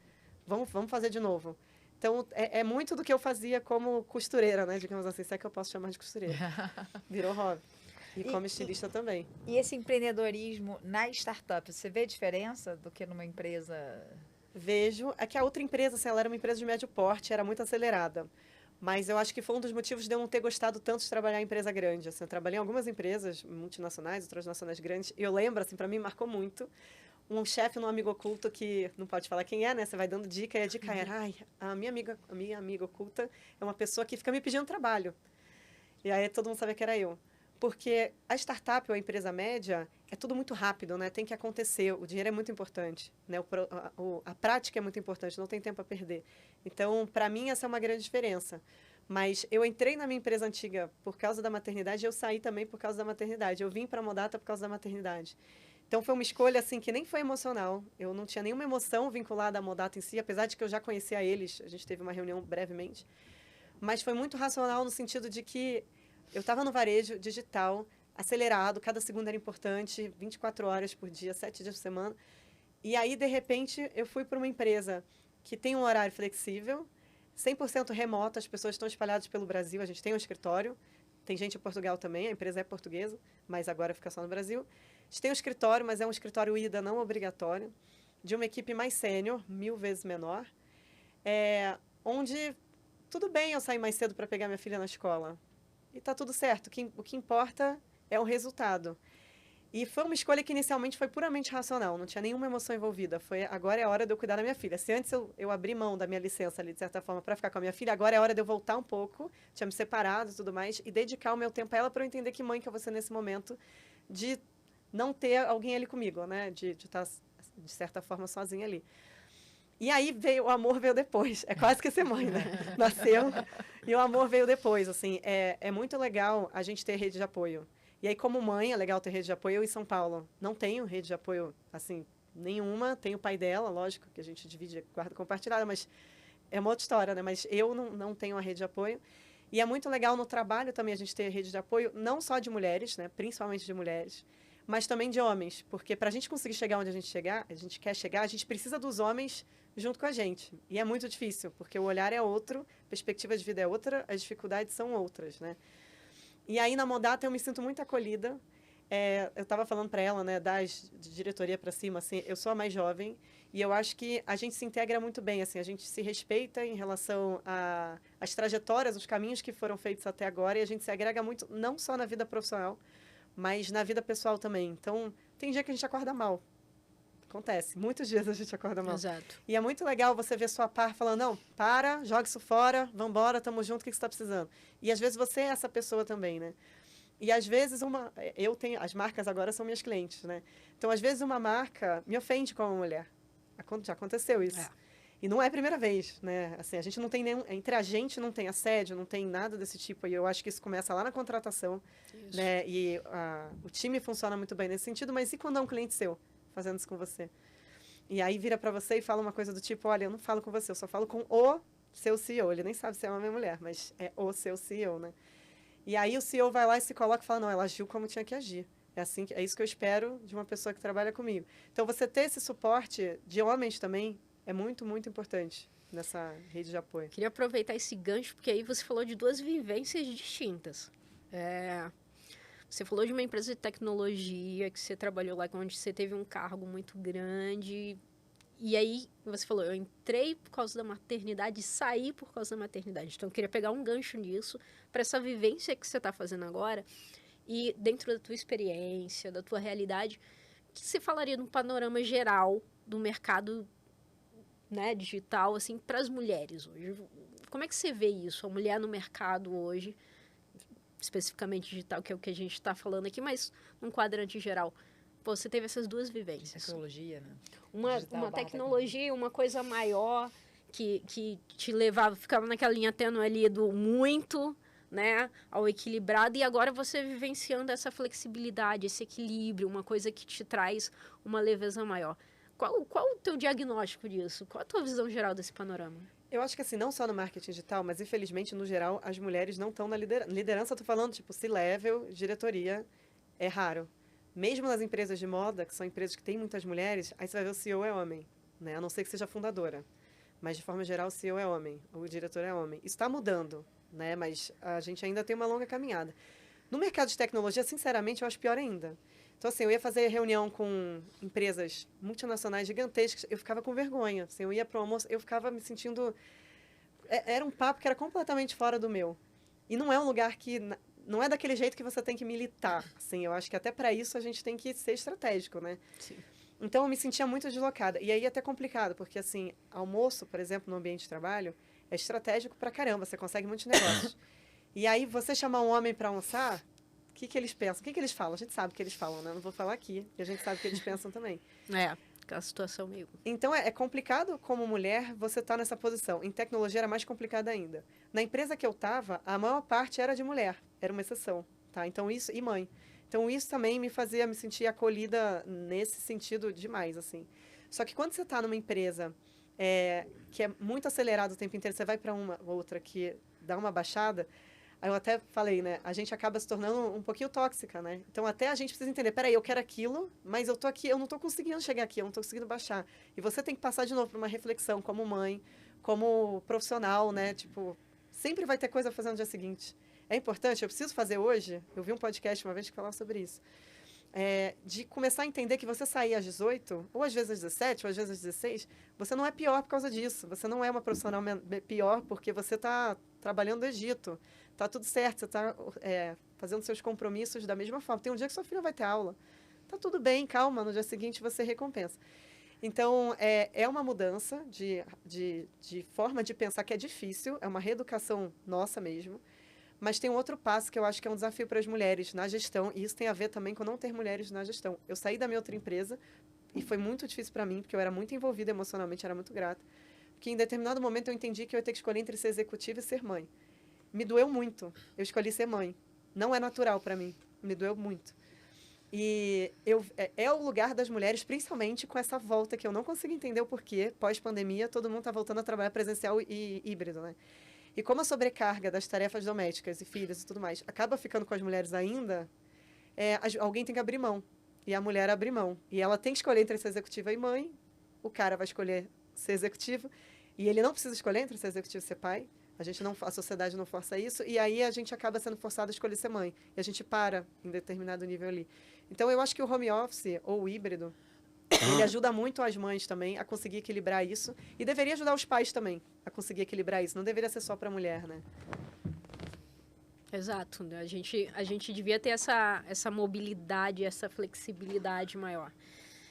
Vamos fazer de novo. Então, é muito do que eu fazia como costureira, né? Digamos assim, se é que eu posso chamar de costureira. Virou hobby. E como estilista também. E esse empreendedorismo na startup, você vê diferença do que numa empresa... Vejo. É que a outra empresa, assim, ela era uma empresa de médio porte, era muito acelerada. Mas eu acho que foi um dos motivos de eu não ter gostado tanto de trabalhar em empresa grande. Assim, eu trabalhei em algumas empresas multinacionais, outras nacionais grandes, e eu lembro, assim, para mim marcou muito, um chefe num amigo oculto que não pode falar quem é, né? Você vai dando dica, e a dica era, ai, a minha amiga oculta é uma pessoa que fica me pedindo trabalho. E aí todo mundo sabia que era eu. Porque a startup ou a empresa média é tudo muito rápido, né? Tem que acontecer, o dinheiro é muito importante, né? A prática é muito importante, não tem tempo a perder. Então, para mim, essa é uma grande diferença. Mas eu entrei na minha empresa antiga por causa da maternidade e eu saí também por causa da maternidade. Eu vim para a Modata por causa da maternidade. Então, foi uma escolha assim que nem foi emocional. Eu não tinha nenhuma emoção vinculada à Modata em si, apesar de que eu já conhecia eles. A gente teve uma reunião brevemente. Mas foi muito racional no sentido de que eu estava no varejo digital, acelerado, cada segundo era importante, 24 horas por dia, 7 dias por semana. E aí, de repente, eu fui para uma empresa que tem um horário flexível, 100% remoto, as pessoas estão espalhadas pelo Brasil, a gente tem um escritório, tem gente em Portugal também, a empresa é portuguesa, mas agora fica só no Brasil. gente tem um escritório, mas é um escritório IDA não obrigatório, de uma equipe mais sênior, 1000 vezes menor, onde tudo bem eu sair mais cedo para pegar minha filha na escola. E tá tudo certo. O que importa é o resultado. E foi uma escolha que inicialmente foi puramente racional, não tinha nenhuma emoção envolvida. Agora é a hora de eu cuidar da minha filha. Se antes eu abri mão da minha licença ali, de certa forma, para ficar com a minha filha, agora é a hora de eu voltar um pouco, tinha me separado e tudo mais, e dedicar o meu tempo a ela para eu entender que mãe que eu vou ser nesse momento de não ter alguém ali comigo, né? De estar, de certa forma, sozinha ali. E aí o amor veio depois. É quase que ser mãe, né? Nasceu e o amor veio depois. Assim, é muito legal a gente ter rede de apoio. E aí, como mãe, é legal ter rede de apoio. Eu, em São Paulo, não tenho rede de apoio, assim, nenhuma. Tenho o pai dela, lógico, que a gente divide guarda compartilhada, mas é uma outra história, né? Mas eu não tenho a rede de apoio. E é muito legal no trabalho também a gente ter rede de apoio, não só de mulheres, né? Principalmente de mulheres, mas também de homens. Porque para a gente conseguir chegar onde a gente quer chegar, a gente precisa dos homens junto com a gente. E é muito difícil, porque o olhar é outro, a perspectiva de vida é outra, as dificuldades são outras, né? E aí, na Modata, eu me sinto muito acolhida. Eu estava falando para ela, né, de diretoria para cima, assim, eu sou a mais jovem e eu acho que a gente se integra muito bem, assim, a gente se respeita em relação às trajetórias, os caminhos que foram feitos até agora e a gente se agrega muito, não só na vida profissional, mas na vida pessoal também. Então, tem dia que a gente acorda mal. Acontece. Muitos dias a gente acorda mal. Exato. E é muito legal você ver sua par falando, não, para, joga isso fora, vambora, tamo junto, o que você está precisando? E às vezes você é essa pessoa também, né? E às vezes as marcas agora são minhas clientes, né? Então, às vezes uma marca me ofende com uma mulher. Já aconteceu isso. E não é a primeira vez, né? Assim, a gente não tem entre a gente não tem assédio, não tem nada desse tipo. E eu acho que isso começa lá na contratação, né? E o time funciona muito bem nesse sentido, mas e quando é um cliente seu fazendo isso com você? E aí vira para você e fala uma coisa do tipo, olha, eu não falo com você, eu só falo com o seu CEO. Ele nem sabe se é homem ou mulher, mas é o seu CEO, né? E aí o CEO vai lá e se coloca e fala, não, ela agiu como tinha que agir. É isso que eu espero de uma pessoa que trabalha comigo. Então, você ter esse suporte de homens também é muito, muito importante nessa rede de apoio. Queria aproveitar esse gancho, porque aí você falou de duas vivências distintas. Você falou de uma empresa de tecnologia, que você trabalhou lá, onde você teve um cargo muito grande. E aí, você falou, eu entrei por causa da maternidade e saí por causa da maternidade. Então, eu queria pegar um gancho nisso, para essa vivência que você está fazendo agora. E dentro da tua experiência, da tua realidade, o que você falaria no panorama geral do mercado, né, digital, assim, para as mulheres hoje? Como é que você vê isso? A mulher no mercado hoje, especificamente digital, que é o que a gente está falando aqui, mas num quadrante geral. Pô, você teve essas duas vivências. Tecnologia, né? Uma tecnologia, uma coisa maior que te levava, ficava naquela linha tênue ali do muito, né, ao equilibrado, e agora você vivenciando essa flexibilidade, esse equilíbrio, uma coisa que te traz uma leveza maior. Qual o teu diagnóstico disso? Qual a tua visão geral desse panorama? Eu acho que assim, não só no marketing digital, mas infelizmente, no geral, as mulheres não estão na liderança. Eu tô falando, tipo, C-level, diretoria, é raro. Mesmo nas empresas de moda, que são empresas que têm muitas mulheres, aí você vai ver o CEO é homem, né? A não ser que seja fundadora. Mas, de forma geral, o CEO é homem, o diretor é homem. Isso está mudando, né? Mas a gente ainda tem uma longa caminhada. No mercado de tecnologia, sinceramente, eu acho pior ainda. Então, assim, eu ia fazer reunião com empresas multinacionais gigantescas, eu ficava com vergonha. Assim, eu ia para o almoço, eu ficava me sentindo... Era um papo que era completamente fora do meu. E não é um lugar que... Não é daquele jeito que você tem que militar. Assim, eu acho que até para isso a gente tem que ser estratégico, né? Sim. Então, eu me sentia muito deslocada. E aí é até complicado, porque, assim, almoço, por exemplo, no ambiente de trabalho, é estratégico pra caramba, você consegue muitos negócios. E aí, você chamar um homem para almoçar, o que eles pensam? O que eles falam? A gente sabe o que eles falam, né? Não vou falar aqui, e a gente sabe o que eles pensam também. Aquela situação meio... Então, é complicado como mulher você estar nessa posição. Em tecnologia era mais complicado ainda. Na empresa que eu estava, a maior parte era de mulher, era uma exceção, tá? Então, isso... E mãe. Então, isso também me fazia me sentir acolhida nesse sentido demais, assim. Só que quando você está numa empresa que é muito acelerado o tempo inteiro, você vai para uma outra que dá uma baixada, aí eu até falei, né? A gente acaba se tornando um pouquinho tóxica, né? Então, até a gente precisa entender, peraí, eu quero aquilo, mas eu tô aqui, eu não tô conseguindo chegar aqui, eu não tô conseguindo baixar. E você tem que passar de novo por uma reflexão como mãe, como profissional, né? Tipo, sempre vai ter coisa a fazer no dia seguinte. É importante, eu preciso fazer hoje. Eu vi um podcast uma vez que falava sobre isso. de começar a entender que você sair às 18, ou às vezes às 17, ou às vezes às 16, você não é pior por causa disso. Você não é uma profissional pior porque você está trabalhando no Egito. Está tudo certo, você está fazendo seus compromissos da mesma forma. Tem um dia que sua filha vai ter aula. Está tudo bem, calma, no dia seguinte você recompensa. Então, é uma mudança de forma de pensar que é difícil, é uma reeducação nossa mesmo. Mas tem um outro passo que eu acho que é um desafio para as mulheres na gestão, e isso tem a ver também com não ter mulheres na gestão. Eu saí da minha outra empresa e foi muito difícil para mim, porque eu era muito envolvida emocionalmente, era muito grata. Porque em determinado momento eu entendi que eu ia ter que escolher entre ser executiva e ser mãe. Me doeu muito. Eu escolhi ser mãe. Não é natural para mim. Me doeu muito. E é o lugar das mulheres, principalmente com essa volta que eu não consigo entender o porquê. Pós-pandemia, todo mundo está voltando a trabalhar presencial e híbrido, né? E como a sobrecarga das tarefas domésticas e filhos e tudo mais acaba ficando com as mulheres ainda, alguém tem que abrir mão. E a mulher abre mão. E ela tem que escolher entre ser executiva e mãe. O cara vai escolher ser executivo. E ele não precisa escolher entre ser executivo e ser pai. A sociedade não força isso. E aí a gente acaba sendo forçado a escolher ser mãe. E a gente para em determinado nível ali. Então, eu acho que o home office ou o híbrido, ele ajuda muito as mães também a conseguir equilibrar isso. E deveria ajudar os pais também a conseguir equilibrar isso. Não deveria ser só para a mulher, né? Exato. Né? A gente devia ter essa mobilidade, essa flexibilidade maior.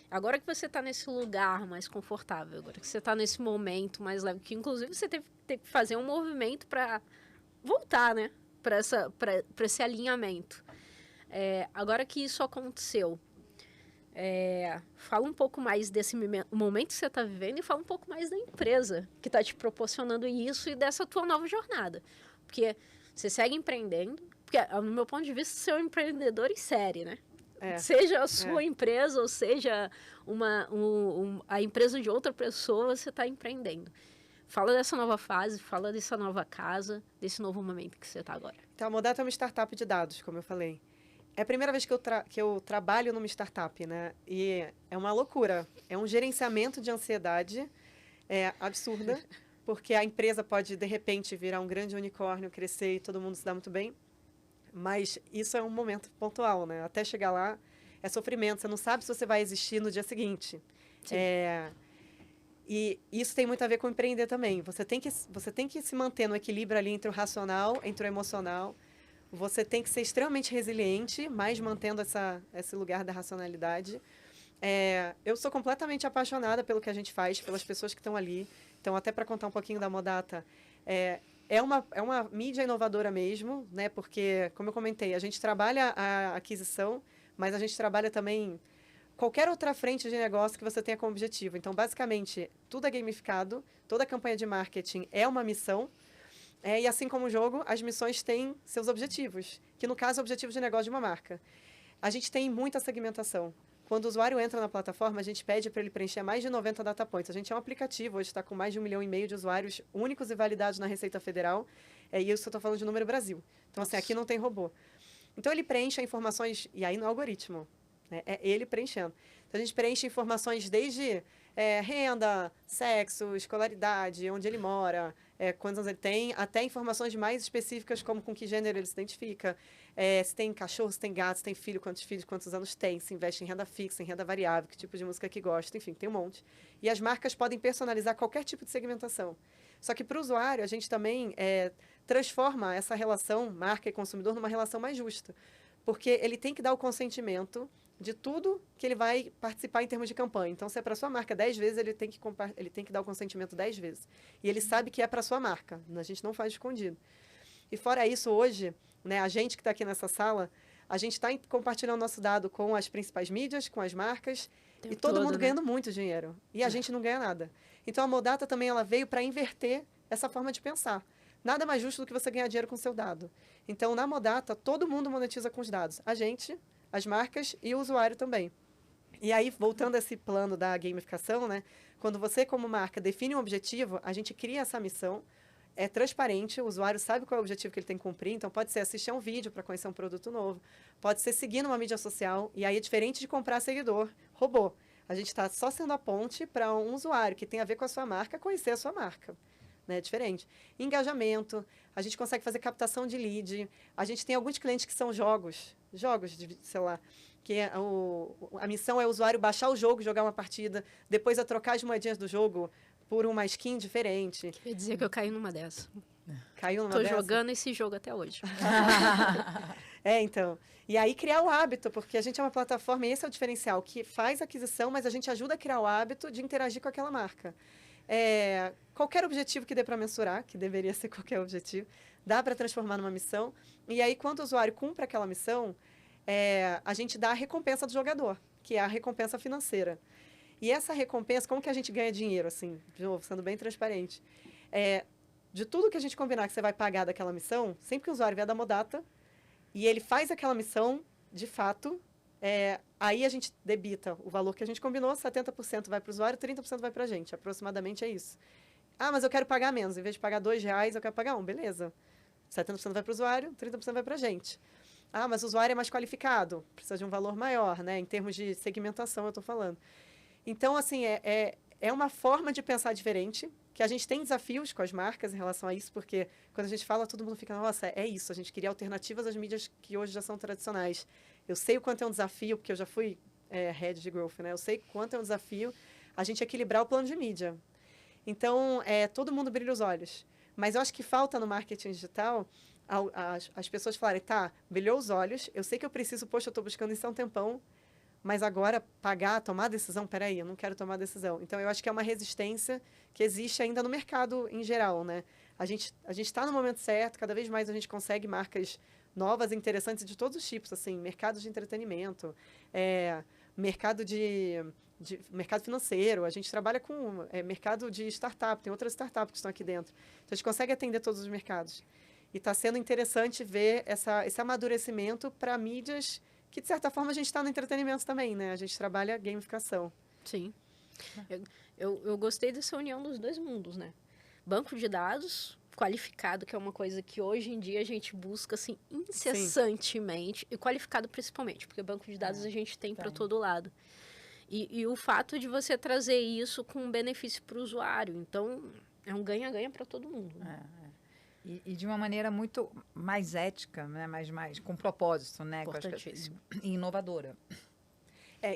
Agora que você está nesse lugar mais confortável, agora que você está nesse momento mais leve, que inclusive você teve que fazer um movimento para voltar, né? Para esse alinhamento. Agora que isso aconteceu, fala um pouco mais desse momento que você está vivendo e fala um pouco mais da empresa que está te proporcionando isso e dessa tua nova jornada. Porque você segue empreendendo, porque, no meu ponto de vista, você é um empreendedor em série, né? Seja a sua empresa ou seja a empresa de outra pessoa, você está empreendendo. Fala dessa nova fase, fala dessa nova casa, desse novo momento que você está agora. Então, a Modata é uma startup de dados, como eu falei. É a primeira vez que eu trabalho numa startup, né? E é uma loucura. É um gerenciamento de ansiedade absurda, porque a empresa pode, de repente, virar um grande unicórnio, crescer e todo mundo se dá muito bem. Mas isso é um momento pontual, né? Até chegar lá, é sofrimento. Você não sabe se você vai existir no dia seguinte. E isso tem muito a ver com empreender também. Você tem que se manter no equilíbrio ali entre o racional, entre o emocional. Você tem que ser extremamente resiliente, mas mantendo esse lugar da racionalidade. Eu sou completamente apaixonada pelo que a gente faz, pelas pessoas que estão ali. Então, até para contar um pouquinho da Modata, é uma mídia inovadora mesmo, né? Porque, como eu comentei, a gente trabalha a aquisição, mas a gente trabalha também qualquer outra frente de negócio que você tenha como objetivo. Então, basicamente, tudo é gamificado, toda campanha de marketing é uma missão, e assim como o jogo, as missões têm seus objetivos, que no caso é o objetivo de negócio de uma marca. A gente tem muita segmentação. Quando o usuário entra na plataforma, a gente pede para ele preencher mais de 90 data points. A gente é um aplicativo, hoje está com mais de 1,5 milhão de usuários únicos e validados na Receita Federal. E isso eu estou falando de número Brasil. Então, assim, aqui não tem robô. Então, ele preenche informações, e aí no algoritmo, né? É ele preenchendo. Então, a gente preenche informações desde renda, sexo, escolaridade, onde ele mora, quantos anos ele tem, até informações mais específicas, como com que gênero ele se identifica, se tem cachorro, se tem gato, se tem filho, quantos anos tem, se investe em renda fixa, em renda variável, que tipo de música que gosta, enfim, tem um monte. E as marcas podem personalizar qualquer tipo de segmentação. Só que para o usuário, a gente também transforma essa relação marca e consumidor numa relação mais justa. Porque ele tem que dar o consentimento de tudo que ele vai participar em termos de campanha. Então, se é para sua marca 10 vezes, ele tem que dar o consentimento 10 vezes. E ele sabe que é para sua marca. A gente não faz escondido. E fora isso, hoje, né, a gente que está aqui nessa sala, a gente está compartilhando nosso dado com as principais mídias, com as marcas, e todo mundo ganhando muito dinheiro. E a gente não ganha nada. Então, a Modata também ela veio para inverter essa forma de pensar. Nada mais justo do que você ganhar dinheiro com o seu dado. Então, na Modata, todo mundo monetiza com os dados. A gente, as marcas e o usuário também. E aí, voltando a esse plano da gamificação, né? Quando você, como marca, define um objetivo, a gente cria essa missão, é transparente, o usuário sabe qual é o objetivo que ele tem que cumprir, então pode ser assistir a um vídeo para conhecer um produto novo, pode ser seguir numa mídia social, e aí é diferente de comprar seguidor, robô. A gente está só sendo a ponte para um usuário que tem a ver com a sua marca, conhecer a sua marca. Né, diferente. Engajamento, a gente consegue fazer captação de lead, a gente tem alguns clientes que são jogos de celular, porque a missão é o usuário baixar o jogo, jogar uma partida, depois é trocar as moedinhas do jogo por uma skin diferente. Quer dizer que eu caí numa dessa. Caiu numa Tô dessa? jogando esse jogo até hoje. Então. E aí criar o hábito, porque a gente é uma plataforma, e esse é o diferencial, que faz aquisição, mas a gente ajuda a criar o hábito de interagir com aquela marca. Qualquer objetivo que dê para mensurar, que deveria ser qualquer objetivo, dá para transformar numa missão. E aí, quando o usuário cumpre aquela missão, a gente dá a recompensa do jogador, que é a recompensa financeira. E essa recompensa, como que a gente ganha dinheiro, assim, de novo, sendo bem transparente? De tudo que a gente combinar que você vai pagar daquela missão, sempre que o usuário vier da Modata e ele faz aquela missão, de fato, aí a gente debita o valor que a gente combinou, 70% vai para o usuário, 30% vai para a gente. Aproximadamente é isso. Ah, mas eu quero pagar menos. Em vez de pagar R$2, eu quero pagar R$1. Beleza. 70% vai para o usuário, 30% vai para a gente. Ah, mas o usuário é mais qualificado, precisa de um valor maior, né? Em termos de segmentação, eu estou falando. Então, assim, é uma forma de pensar diferente, que a gente tem desafios com as marcas em relação a isso, porque quando a gente fala, todo mundo fica, nossa, é isso, a gente queria alternativas às mídias que hoje já são tradicionais. Eu sei o quanto é um desafio, porque eu já fui head de growth, né? Eu sei quanto é um desafio a gente equilibrar o plano de mídia. Então, todo mundo brilha os olhos. Mas eu acho que falta no marketing digital as pessoas falarem, tá, brilhou os olhos, eu sei que eu preciso, poxa, eu estou buscando isso há um tempão, mas agora pagar, tomar decisão, peraí, eu não quero tomar decisão. Então, eu acho que é uma resistência que existe ainda no mercado em geral, né? A gente está no momento certo, cada vez mais a gente consegue marcas novas e interessantes de todos os tipos, assim, mercado de entretenimento, mercado mercado financeiro, a gente trabalha com mercado de startup, tem outras startups que estão aqui dentro. Então, a gente consegue atender todos os mercados. E está sendo interessante ver esse amadurecimento para mídias que, de certa forma, a gente está no entretenimento também, né? A gente trabalha gamificação. Sim. Eu gostei dessa união dos dois mundos, né? Banco de dados qualificado, que é uma coisa que hoje em dia a gente busca, assim, incessantemente. Sim. E qualificado principalmente, porque banco de dados a gente tem para todo lado. E o fato de você trazer isso com benefício para o usuário. Então, é um ganha-ganha para todo mundo. E de uma maneira muito mais ética, né? mais com propósito, né? Importantíssimo. E inovadora.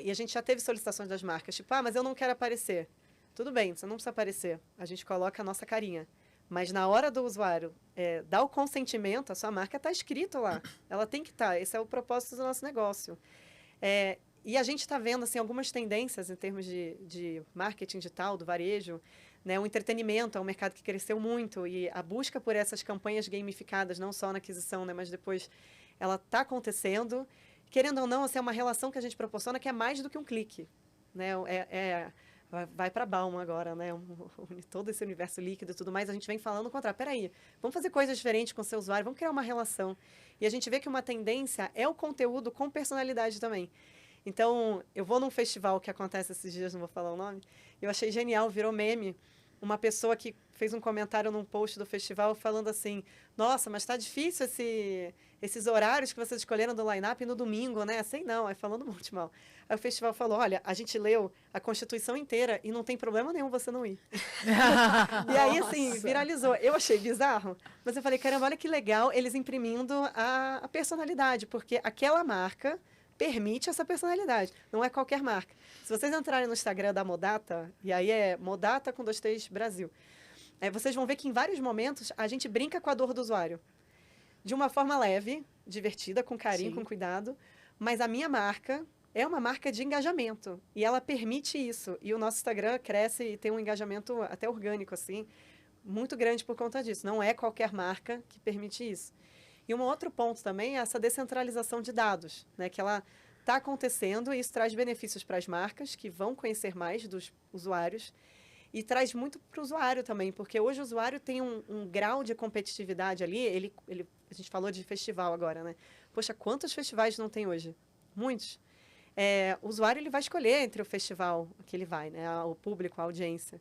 E a gente já teve solicitações das marcas, tipo, mas eu não quero aparecer. Tudo bem, você não precisa aparecer. A gente coloca a nossa carinha. Mas na hora do usuário dar o consentimento, a sua marca está escrito lá. Ela tem que estar. Esse é o propósito do nosso negócio. E a gente está vendo assim, algumas tendências em termos de marketing digital, do varejo. Né? O entretenimento é um mercado que cresceu muito e a busca por essas campanhas gamificadas, não só na aquisição, né? Mas depois ela está acontecendo. Querendo ou não, assim, é uma relação que a gente proporciona que é mais do que um clique. Né? Vai para Bauman agora, né? Todo esse universo líquido e tudo mais, a gente vem falando o contrário. Peraí, vamos fazer coisas diferentes com o seu usuário, vamos criar uma relação. E a gente vê que uma tendência é o conteúdo com personalidade também. Então, eu vou num festival que acontece esses dias, não vou falar o nome, eu achei genial, virou meme, uma pessoa que fez um comentário num post do festival falando assim, nossa, mas está difícil esses horários que vocês escolheram do line-up no domingo, né? Assim, não, aí falando muito mal. Aí o festival falou, olha, a gente leu a Constituição inteira e não tem problema nenhum você não ir. E aí, assim, viralizou. Eu achei bizarro, mas eu falei, caramba, olha que legal eles imprimindo a personalidade, porque aquela marca permite essa personalidade. Não é qualquer marca. Se vocês entrarem no Instagram da Modata, e aí é Modata com 2T's Brasil, vocês vão ver que em vários momentos a gente brinca com a dor do usuário. De uma forma leve, divertida, com carinho, Sim. com cuidado. Mas a minha marca é uma marca de engajamento. E ela permite isso. E o nosso Instagram cresce e tem um engajamento até orgânico, assim, muito grande por conta disso. Não é qualquer marca que permite isso. E um outro ponto também é essa descentralização de dados, né? Que ela está acontecendo e isso traz benefícios para as marcas, que vão conhecer mais dos usuários, e traz muito para o usuário também, porque hoje o usuário tem um grau de competitividade ali, a gente falou de festival agora, né? Poxa, quantos festivais não tem hoje? Muitos. O usuário ele vai escolher entre o festival que ele vai, né? O público, a audiência.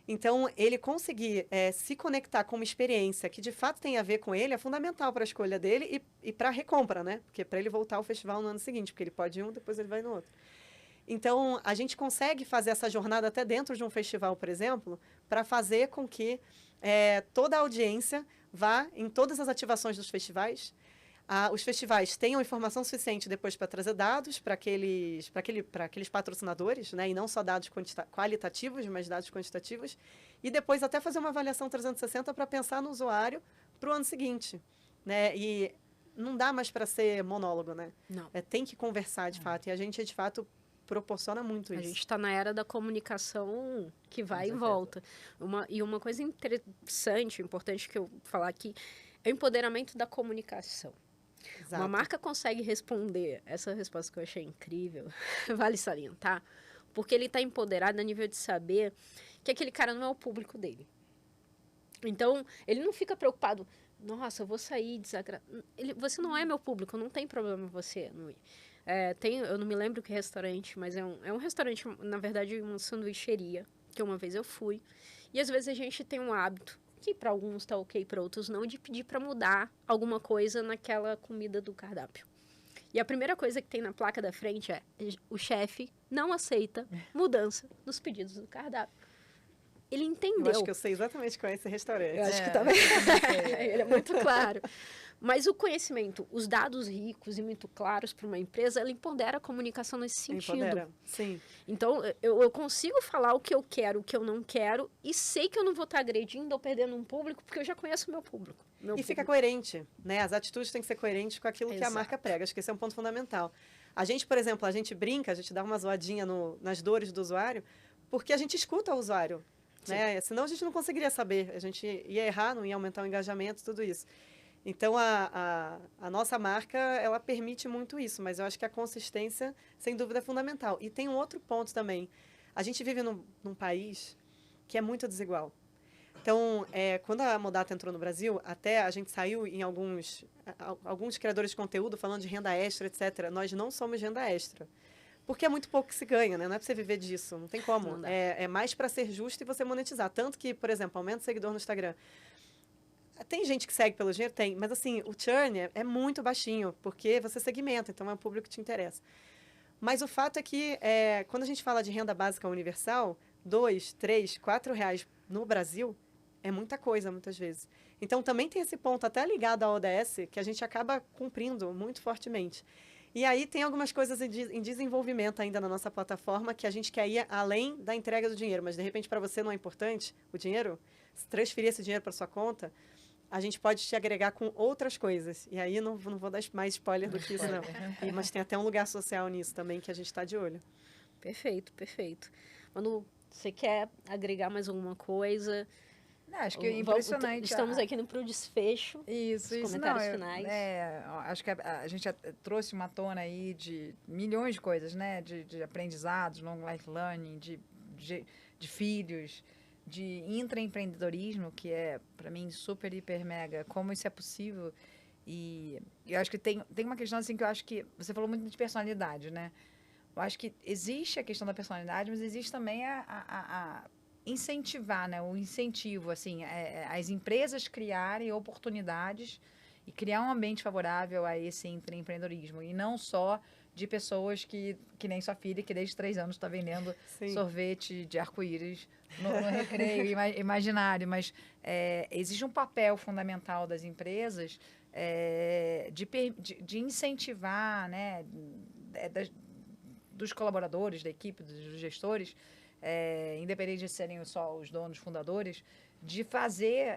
Então, ele conseguir se conectar com uma experiência que, de fato, tem a ver com ele, é fundamental para a escolha dele e para a recompra, né? Porque para ele voltar ao festival no ano seguinte, porque ele pode ir um, depois ele vai no outro. Então, a gente consegue fazer essa jornada até dentro de um festival, por exemplo, para fazer com que toda a audiência vá em todas as ativações dos festivais. os festivais tenham informação suficiente depois para trazer dados para aqueles patrocinadores, né? E não só dados qualitativos, mas dados quantitativos. E depois até fazer uma avaliação 360 para pensar no usuário para o ano seguinte, né? E não dá mais para ser monólogo, né? Não. Tem que conversar, de fato. E a gente, de fato, proporciona muito isso. A gente está na era da comunicação que vai e volta. Uma coisa interessante, importante que eu vou falar aqui, é o empoderamento da comunicação. Exato. Uma marca consegue responder essa resposta que eu achei incrível, vale salientar, porque ele está empoderado a nível de saber que aquele cara não é o público dele. Então, ele não fica preocupado, nossa, eu vou sair você não é meu público, não tem problema você não ir. Eu não me lembro que restaurante, mas é um restaurante, na verdade, uma sanduicheria, que uma vez eu fui. E às vezes a gente tem um hábito, que para alguns está ok, para outros não, de pedir para mudar alguma coisa naquela comida do cardápio. E a primeira coisa que tem na placa da frente é: o chefe não aceita mudança nos pedidos do cardápio. Ele entendeu. Eu acho que eu sei exatamente qual é esse restaurante. Eu acho que também. Ele é muito claro. Mas o conhecimento, os dados ricos e muito claros para uma empresa, ela empodera a comunicação nesse sentido. Empodera, sim. Então, eu consigo falar o que eu quero, o que eu não quero, e sei que eu não vou estar agredindo ou perdendo um público, porque eu já conheço o meu público. Fica coerente, né? As atitudes têm que ser coerentes com aquilo que a Exato. marca prega. Acho que esse é um ponto fundamental. A gente, por exemplo, a gente brinca, a gente dá uma zoadinha nas dores do usuário, porque a gente escuta o usuário, né? Senão a gente não conseguiria saber. A gente ia errar, não ia aumentar o engajamento, tudo isso. Então, a nossa marca, ela permite muito isso, mas eu acho que a consistência, sem dúvida, é fundamental. E tem um outro ponto também. A gente vive num país que é muito desigual. Então, quando a Modata entrou no Brasil, até a gente saiu em alguns criadores de conteúdo falando de renda extra, etc. Nós não somos renda extra. Porque é muito pouco que se ganha, né? Não é para você viver disso, não tem como. Não dá. É mais para ser justo e você monetizar. Tanto que, por exemplo, aumenta o seguidor no Instagram. Tem gente que segue pelo dinheiro? Tem. Mas, assim, o churn é muito baixinho, porque você segmenta, então é um público que te interessa. Mas o fato é que, quando a gente fala de renda básica universal, R$2, R$3, R$4 no Brasil é muita coisa, muitas vezes. Então, também tem esse ponto, até ligado à ODS, que a gente acaba cumprindo muito fortemente. E aí tem algumas coisas em desenvolvimento ainda na nossa plataforma que a gente quer ir além da entrega do dinheiro. Mas, de repente, para você não é importante o dinheiro, se transferir esse dinheiro para sua conta, a gente pode te agregar com outras coisas. E aí não vou dar mais spoiler do que isso, não. Mas tem até um lugar social nisso também que a gente está de olho. Perfeito, perfeito. Manu, você quer agregar mais alguma coisa? Não, acho que é impressionante. Estamos aqui pro desfecho. Isso. Comentários finais. Acho que a gente trouxe uma tona aí de milhões de coisas, né? De aprendizados, long life learning, de filhos, de intraempreendedorismo, que é, para mim, super, hiper, mega, como isso é possível. E eu acho que tem uma questão, assim, que eu acho que... Você falou muito de personalidade, né? Eu acho que existe a questão da personalidade, mas existe também a incentivar, né? O incentivo, assim, as empresas criarem oportunidades e criar um ambiente favorável a esse empreendedorismo. E não só de pessoas que nem sua filha, que desde 3 anos está vendendo sorvete de arco-íris no recreio imaginário. Mas existe um papel fundamental das empresas de incentivar, né? Dos colaboradores, da equipe, dos gestores, independente de serem só os donos, fundadores, de fazer,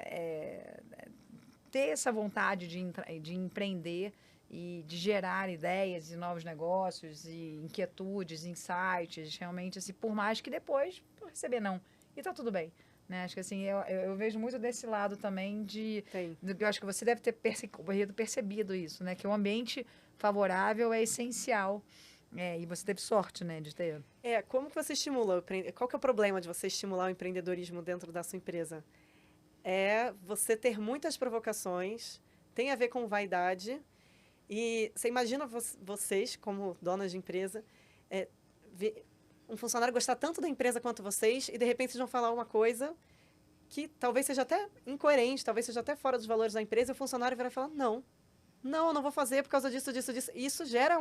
ter essa vontade de empreender e de gerar ideias e novos negócios e inquietudes, insights, realmente, assim, por mais que depois receber não. E tá tudo bem. Né? Acho que assim, eu vejo muito desse lado também eu acho que você deve ter percebido isso, né? Que o ambiente favorável é essencial. E você teve sorte, né, de ter. Como que você estimula? Qual que é o problema de você estimular o empreendedorismo dentro da sua empresa? É você ter muitas provocações, tem a ver com vaidade. E você imagina vocês, como donas de empresa, ver um funcionário gostar tanto da empresa quanto vocês e, de repente, vocês vão falar uma coisa que talvez seja até incoerente, talvez seja até fora dos valores da empresa, e o funcionário vai falar, não, eu não vou fazer por causa disso. E isso gera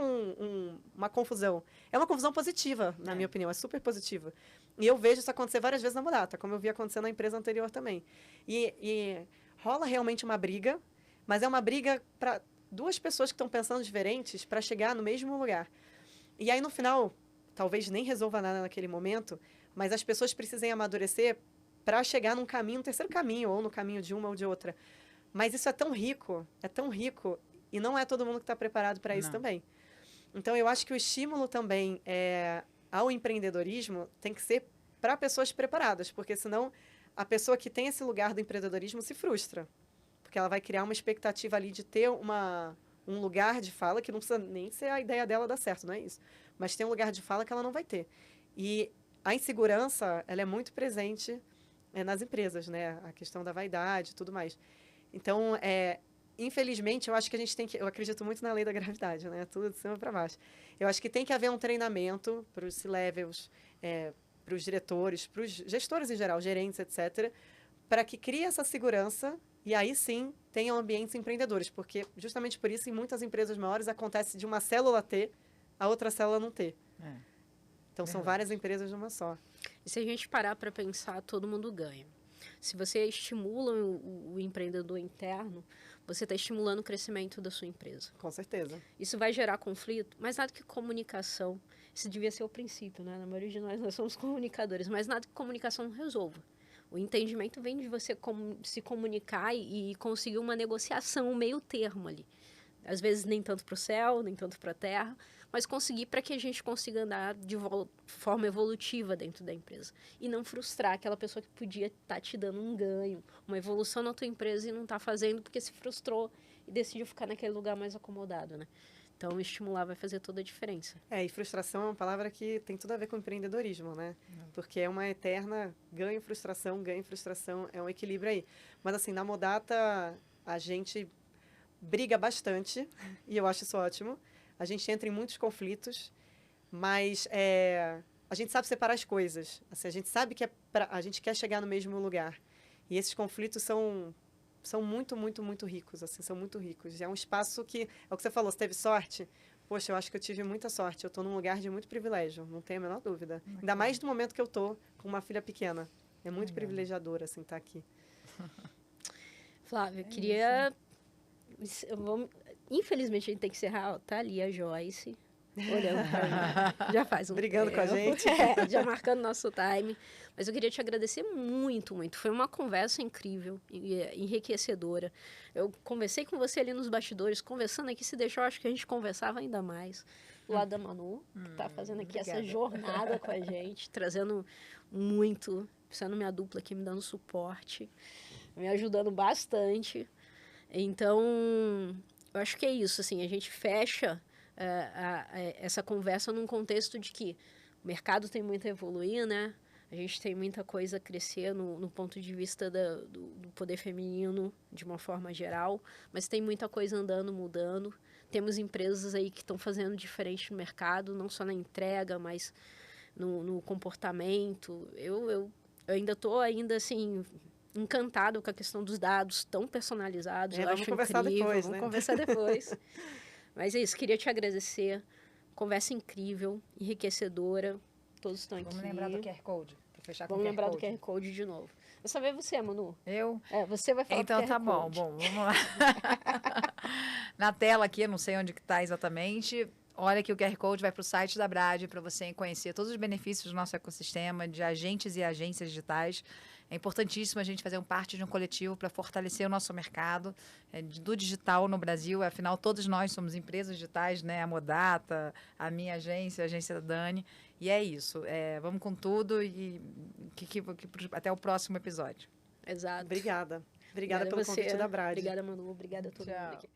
uma confusão. É uma confusão positiva, na minha opinião, é super positiva. E eu vejo isso acontecer várias vezes na Modata, como eu vi acontecer na empresa anterior também. E rola realmente uma briga, mas é uma briga para duas pessoas que estão pensando diferentes para chegar no mesmo lugar. E aí, no final, talvez nem resolva nada naquele momento, mas as pessoas precisem amadurecer para chegar num caminho, um terceiro caminho, ou no caminho de uma ou de outra. Mas isso é tão rico, e não é todo mundo que está preparado para isso também. Então, eu acho que o estímulo também ao empreendedorismo tem que ser para pessoas preparadas, porque senão a pessoa que tem esse lugar do empreendedorismo se frustra, porque ela vai criar uma expectativa ali de ter um lugar de fala que não precisa nem ser a ideia dela dar certo, não é isso. Mas tem um lugar de fala que ela não vai ter. E a insegurança, ela é muito presente nas empresas, né? A questão da vaidade e tudo mais. Então, infelizmente, eu acho que a gente tem que... Eu acredito muito na lei da gravidade, né? Tudo de cima para baixo. Eu acho que tem que haver um treinamento para os C-levels, para os diretores, para os gestores em geral, gerentes, etc., para que crie essa segurança e aí sim tenham ambientes empreendedores, porque justamente por isso em muitas empresas maiores acontece de uma célula ter, a outra célula não ter. Então são várias empresas numa só. E se a gente parar para pensar, todo mundo ganha. Se você estimula o empreendedor interno, você está estimulando o crescimento da sua empresa. Com certeza. Isso vai gerar conflito, mas nada que comunicação. Isso devia ser o princípio, né? Na maioria de nós somos comunicadores, mas nada que comunicação não resolva. O entendimento vem de você se comunicar e conseguir uma negociação, um meio termo ali. Às vezes nem tanto para o céu, nem tanto para a terra, mas conseguir para que a gente consiga andar de forma evolutiva dentro da empresa. E não frustrar aquela pessoa que podia estar te dando um ganho, uma evolução na tua empresa e não está fazendo porque se frustrou e decidiu ficar naquele lugar mais acomodado, né? Então, estimular vai fazer toda a diferença. E frustração é uma palavra que tem tudo a ver com empreendedorismo, né? Porque é uma eterna ganho, frustração, é um equilíbrio aí. Mas, assim, na Modata, a gente briga bastante, e eu acho isso ótimo. A gente entra em muitos conflitos, mas a gente sabe separar as coisas. Assim, a gente sabe que a gente quer chegar no mesmo lugar. E esses conflitos são muito, muito, muito ricos, assim, são muito ricos. É um espaço que, é o que você falou, você teve sorte? Poxa, eu acho que eu tive muita sorte. Eu estou num lugar de muito privilégio, não tenho a menor dúvida. Ainda mais no momento que eu estou com uma filha pequena. É muito privilegiador, assim, estar aqui. Flávia, eu queria... Infelizmente, a gente tem que encerrar. Ó, tá ali a Joyce, olhando pra mim. Já faz um Brigando tempo. com a gente. Já marcando nosso time. Mas eu queria te agradecer muito, muito. Foi uma conversa incrível, enriquecedora. Eu conversei com você ali nos bastidores, conversando aqui, se deixou, acho que a gente conversava ainda mais. Do lado da Manu, que está fazendo aqui essa jornada com a gente, trazendo muito, sendo minha dupla aqui, me dando suporte, me ajudando bastante. Então, eu acho que é isso, assim, a gente fecha essa conversa num contexto de que o mercado tem muito a evoluir, né? A gente tem muita coisa a crescer no ponto de vista do poder feminino, de uma forma geral, mas tem muita coisa andando, mudando. Temos empresas aí que estão fazendo diferente no mercado, não só na entrega, mas no comportamento. Eu ainda estou, assim, encantado com a questão dos dados tão personalizados. Eu acho conversar incrível. Depois, vamos né? conversar depois. Mas é isso, queria te agradecer. Conversa incrível, enriquecedora. Todos estão aqui. Vamos lembrar do QR Code, para fechar com o Vamos QR lembrar Code. do QR Code de novo. Dessa vez você, Manu. Eu? Você vai falar Então do QR tá bom. Code. Bom, vamos lá. Na tela aqui, eu não sei onde que está exatamente. Olha que o QR Code vai para o site da Brade para você conhecer todos os benefícios do nosso ecossistema de agentes e agências digitais. É importantíssimo a gente fazer parte de um coletivo para fortalecer o nosso mercado do digital no Brasil. Afinal, todos nós somos empresas digitais, né? A Modata, a minha agência, a agência da Dani. E é isso. Vamos com tudo e até o próximo episódio. Exato. Obrigada pelo você. convite da Brade. Obrigada, Manu. Obrigada a todo mundo aqui.